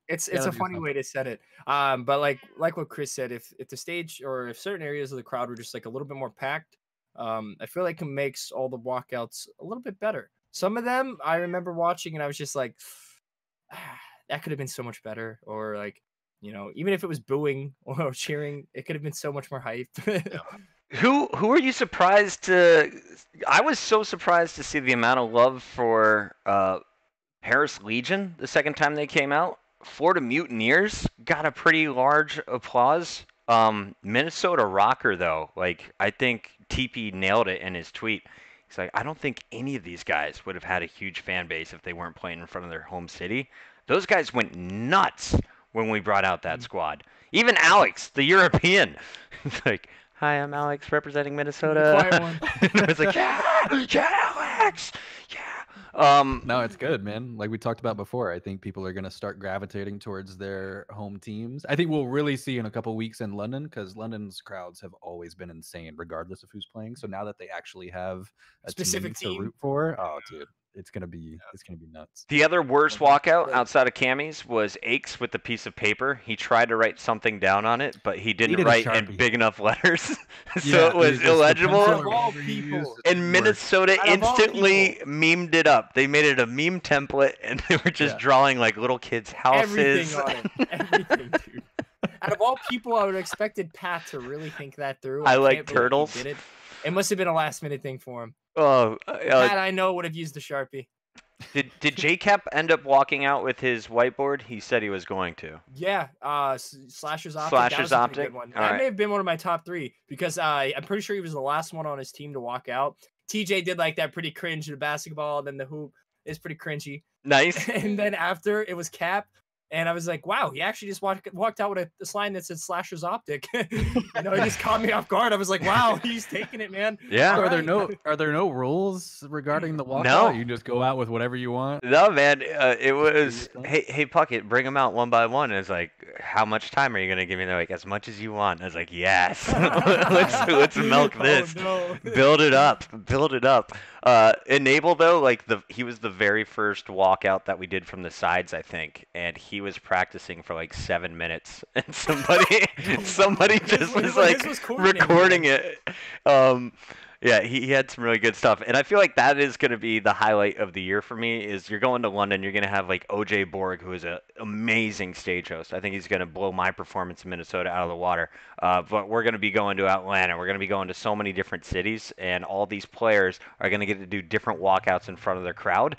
It's a funny way to set it. But like what Chris said, if the stage or if certain areas of the crowd were just like a little bit more packed, I feel like it makes all the walkouts a little bit better. Some of them I remember watching and I was just like, that could have been so much better, or like, even if it was booing or cheering, it could have been so much more hype. Who are you surprised to? I was so surprised to see the amount of love for Paris Legion the second time they came out. Florida Mutineers got a pretty large applause. Minnesota Rocker, though, like I think TP nailed it in his tweet. He's like, I don't think any of these guys would have had a huge fan base if they weren't playing in front of their home city. Those guys went nuts when we brought out that squad. Even Alex, the European, he's like, hi, I'm Alex representing Minnesota. And I was like, yeah, Alex, yeah. No, it's good, man. Like we talked about before, I think people are going to start gravitating towards their home teams. I think we'll really see in a couple weeks in London, because London's crowds have always been insane, regardless of who's playing. So now that they actually have a specific team to root for, oh, dude. It's gonna be nuts. The other worst walkout outside of Cammy's was Aches with the piece of paper. He tried to write something down on it, but he didn't write in big enough letters, so it was illegible. And Minnesota instantly memed it up. They made it a meme template, and they were just drawing like little kids' houses. Everything on it. Everything, dude. Out of all people, I would have expected Pat to really think that through. I like turtles. It must have been a last-minute thing for him. Oh, Pat, I know would have used the Sharpie. Did JCap end up walking out with his whiteboard? He said he was going to. Yeah, Slasher's Optic. Slasher's Optic. Good one. That may have been one of my top 3 because I'm pretty sure he was the last one on his team to walk out. TJ did like that pretty cringe in the basketball, then the hoop is pretty cringy. Nice. And then after it was Cap. And I was like, wow, he actually just walked out with a sign that said Slasher's Optic. It just caught me off guard. I was like, wow, he's taking it, man. Yeah. So are there no rules regarding the walkout? No. You just go out with whatever you want? No, man. It was, hey, Puckett, bring them out one by one. And it's like, how much time are you going to give me? They're like, as much as you want. And I was like, yes. let's milk this. Oh, no. Build it up. Enable, though, like he was the very first walkout that we did from the sides, I think. And he was practicing for like 7 minutes, and somebody just was like recording it. Yeah, he had some really good stuff, and I feel like that is going to be the highlight of the year for me. Is you're going to London, you're going to have like OJ Borg, who is an amazing stage host. I think he's going to blow my performance in Minnesota out of the water. But we're going to be going to Atlanta. We're going to be going to so many different cities, and all these players are going to get to do different walkouts in front of their crowd.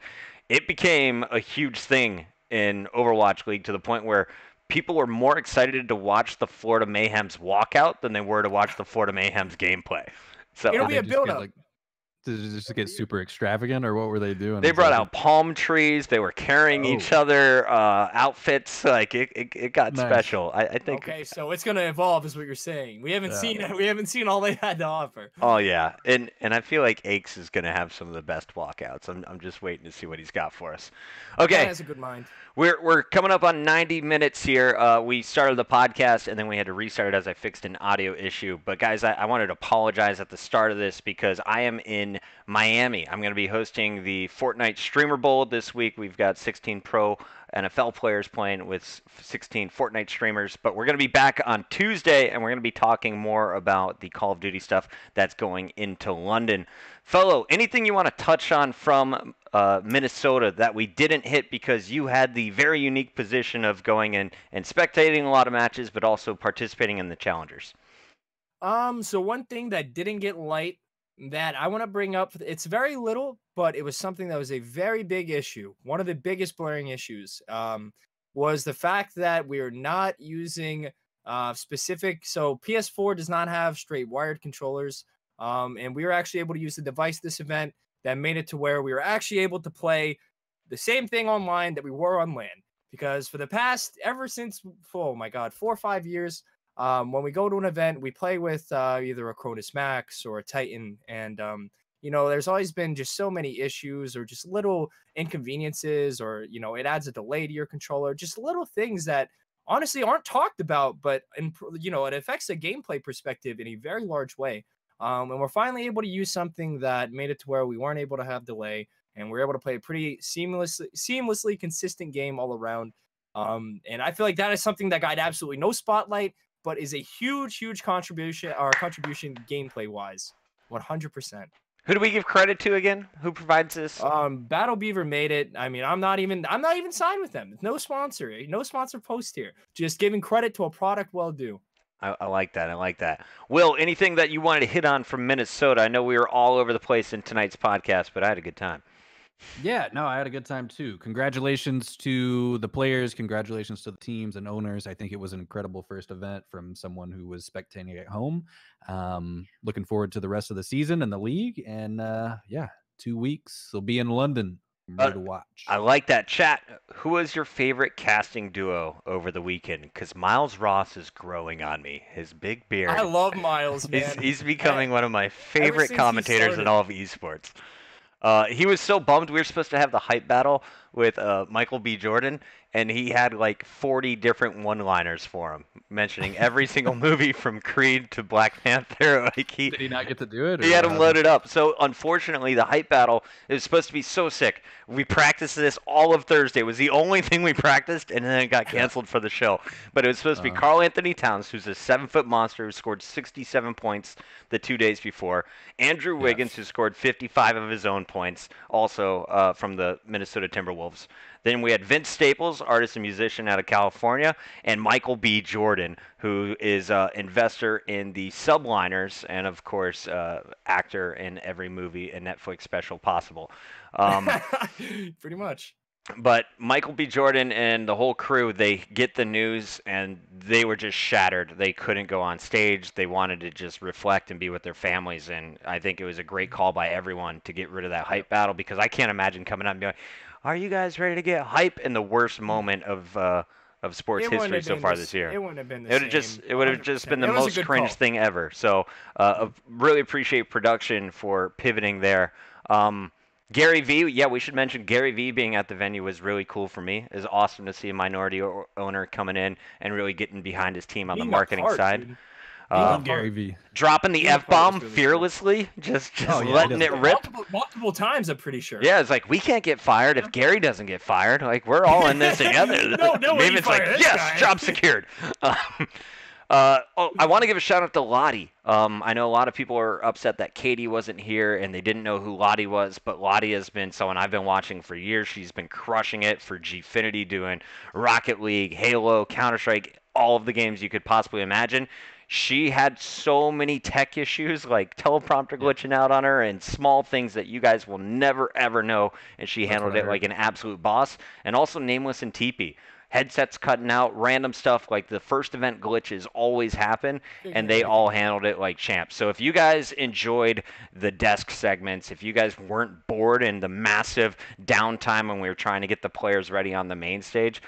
It became a huge thing in Overwatch League to the point where people were more excited to watch the Florida Mayhems walkout than they were to watch the Florida Mayhems gameplay. So it'll be a build-up. Did it just get super extravagant, or what were they doing? They brought out palm trees. They were carrying each other outfits. Like it got special. I think. Okay, so it's gonna evolve, is what you're saying. We haven't seen all they had to offer. Oh yeah, and I feel like Aches is gonna have some of the best walkouts. I'm just waiting to see what he's got for us. Okay, he has a good mind. We're coming up on 90 minutes here. We started the podcast and then we had to restart it as I fixed an audio issue. But guys, I wanted to apologize at the start of this because I am in Miami. I'm going to be hosting the Fortnite Streamer Bowl this week. We've got 16 pro NFL players playing with 16 Fortnite streamers. But we're going to be back on Tuesday and we're going to be talking more about the Call of Duty stuff that's going into London. Fellow, anything you want to touch on from Minnesota that we didn't hit because you had the very unique position of going in and spectating a lot of matches, but also participating in the challengers? So one thing that didn't get light that I want to bring up, it's very little, but it was something that was a very big issue. One of the biggest blurring issues was the fact that we are not using specific. So PS4 does not have straight wired controllers. And we were actually able to use the device this event that made it to where we were actually able to play the same thing online that we were on LAN. Because for the past, ever since, oh my God, 4 or 5 years, when we go to an event, we play with either a Cronus Max or a Titan, and there's always been just so many issues or just little inconveniences, or it adds a delay to your controller, just little things that honestly aren't talked about, but it affects the gameplay perspective in a very large way. And we're finally able to use something that made it to where we weren't able to have delay, and we're able to play a pretty seamlessly consistent game all around. And I feel like that is something that got absolutely no spotlight, but is a huge contribution gameplay wise. 100%. Who do we give credit to again? Who provides this? Battle Beaver made it. I mean, I'm not even signed with them. No sponsor post here. Just giving credit to a product well due. I like that. I like that. Will, anything that you wanted to hit on from Minnesota? I know we were all over the place in tonight's podcast, but I had a good time. Yeah, no, I had a good time too. Congratulations to the players. Congratulations to the teams and owners. I think it was an incredible first event from someone who was spectating at home. Looking forward to the rest of the season and the league. And 2 weeks. They'll be in London. I'm ready to watch. I like that. Chat, who was your favorite casting duo over the weekend? Because Miles Ross is growing on me. His big beard. I love Miles, man. He's becoming one of my favorite commentators in all of esports. He was so bummed. We were supposed to have the hype battle with Michael B. Jordan, and he had like 40 different one-liners for him, mentioning every single movie from Creed to Black Panther. Did he not get to do it? He had him loaded up. So unfortunately, the hype battle is supposed to be so sick. We practiced this all of Thursday. It was the only thing we practiced, and then it got canceled for the show. But it was supposed to be Karl Anthony Towns, who's a 7-foot monster who scored 67 points the 2 days before. Andrew Wiggins, who scored 55 of his own points, also from the Minnesota Timberwolves. Then we had Vince Staples, artist and musician out of California, and Michael B. Jordan, who is an investor in the Subliners and, of course, actor in every movie and Netflix special possible. Pretty much. But Michael B. Jordan and the whole crew, they get the news, and they were just shattered. They couldn't go on stage. They wanted to just reflect and be with their families, and I think it was a great call by everyone to get rid of that hype battle, because I can't imagine coming up and being like, are you guys ready to get hype in the worst moment of sports history so far this year? It wouldn't have been the same. It would have just been the most cringe thing ever. So really appreciate production for pivoting there. Gary V, we should mention Gary V being at the venue was really cool for me. It was awesome to see a minority owner coming in and really getting behind his team on the marketing side. Dude. Gary V. Dropping the F-bomb fearlessly, just letting it rip. Multiple times, I'm pretty sure. Yeah, it's like, we can't get fired if Gary doesn't get fired. Like, we're all in this together. Maybe it's like, yes, job secured. I want to give a shout out to Lottie. I know a lot of people are upset that Katie wasn't here and they didn't know who Lottie was, but Lottie has been someone I've been watching for years. She's been crushing it for Gfinity, doing Rocket League, Halo, Counter-Strike, all of the games you could possibly imagine. She had so many tech issues, like teleprompter glitching out on her and small things that you guys will never, ever know, and she handled it like an absolute boss. And also Nameless and TP. Headsets cutting out, random stuff, like the first event glitches always happen, and they all handled it like champs. So if you guys enjoyed the desk segments, if you guys weren't bored in the massive downtime when we were trying to get the players ready on the main stage,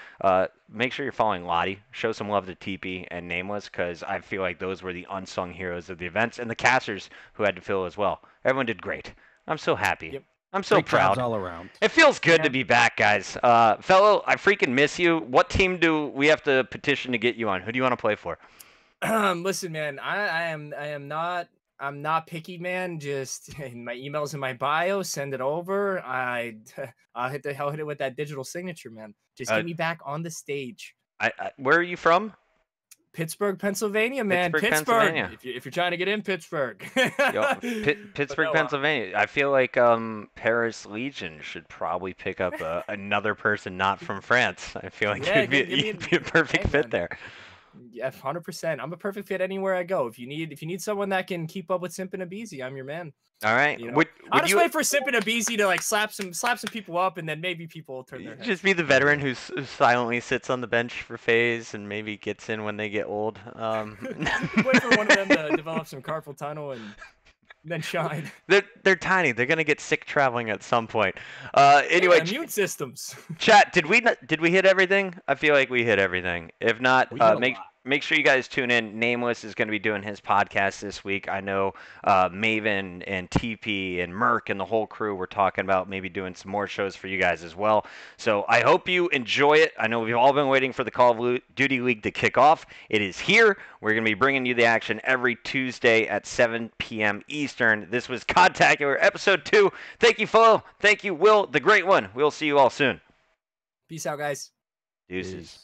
make sure you're following Lottie. Show some love to TP and Nameless, because I feel like those were the unsung heroes of the events, and the casters who had to fill as well. Everyone did great. I'm so happy. Yep. I'm so proud. All around. It feels good to be back, guys. Fellow, I freaking miss you. What team do we have to petition to get you on? Who do you want to play for? Listen, man, I'm not picky, man. Just my email's in my bio. Send it over. I'll hit it with that digital signature, man. Just get me back on the stage. Where are you from? Pittsburgh, Pennsylvania, man. Pittsburgh. If you're trying to get in Pittsburgh. Pittsburgh, Pennsylvania. I feel like Paris Legion should probably pick up another person not from France. I feel like you'd be a perfect fit there. Yeah, 100%. I'm a perfect fit anywhere I go. If you need someone that can keep up with Simp and Abizi, I'm your man. All right. I'll just wait for Simp and Abizi to like slap some people up, and then maybe people will turn their heads. Just be the veteran who silently sits on the bench for FaZe and maybe gets in when they get old. Wait for one of them to develop some carpal tunnel and then shine. They're tiny. They're gonna get sick traveling at some point. Anyway, immune systems. Chat. Did we hit everything? I feel like we hit everything. If not, make sure you guys tune in. Nameless is going to be doing his podcast this week. I know Maven and TP and Merc and the whole crew were talking about maybe doing some more shows for you guys as well. So I hope you enjoy it. I know we've all been waiting for the Call of Duty League to kick off. It is here. We're going to be bringing you the action every Tuesday at 7 p.m. Eastern. This was Contacular Episode 2. Thank you, Flo. Thank you, Will, the great one. We'll see you all soon. Peace out, guys. Deuces.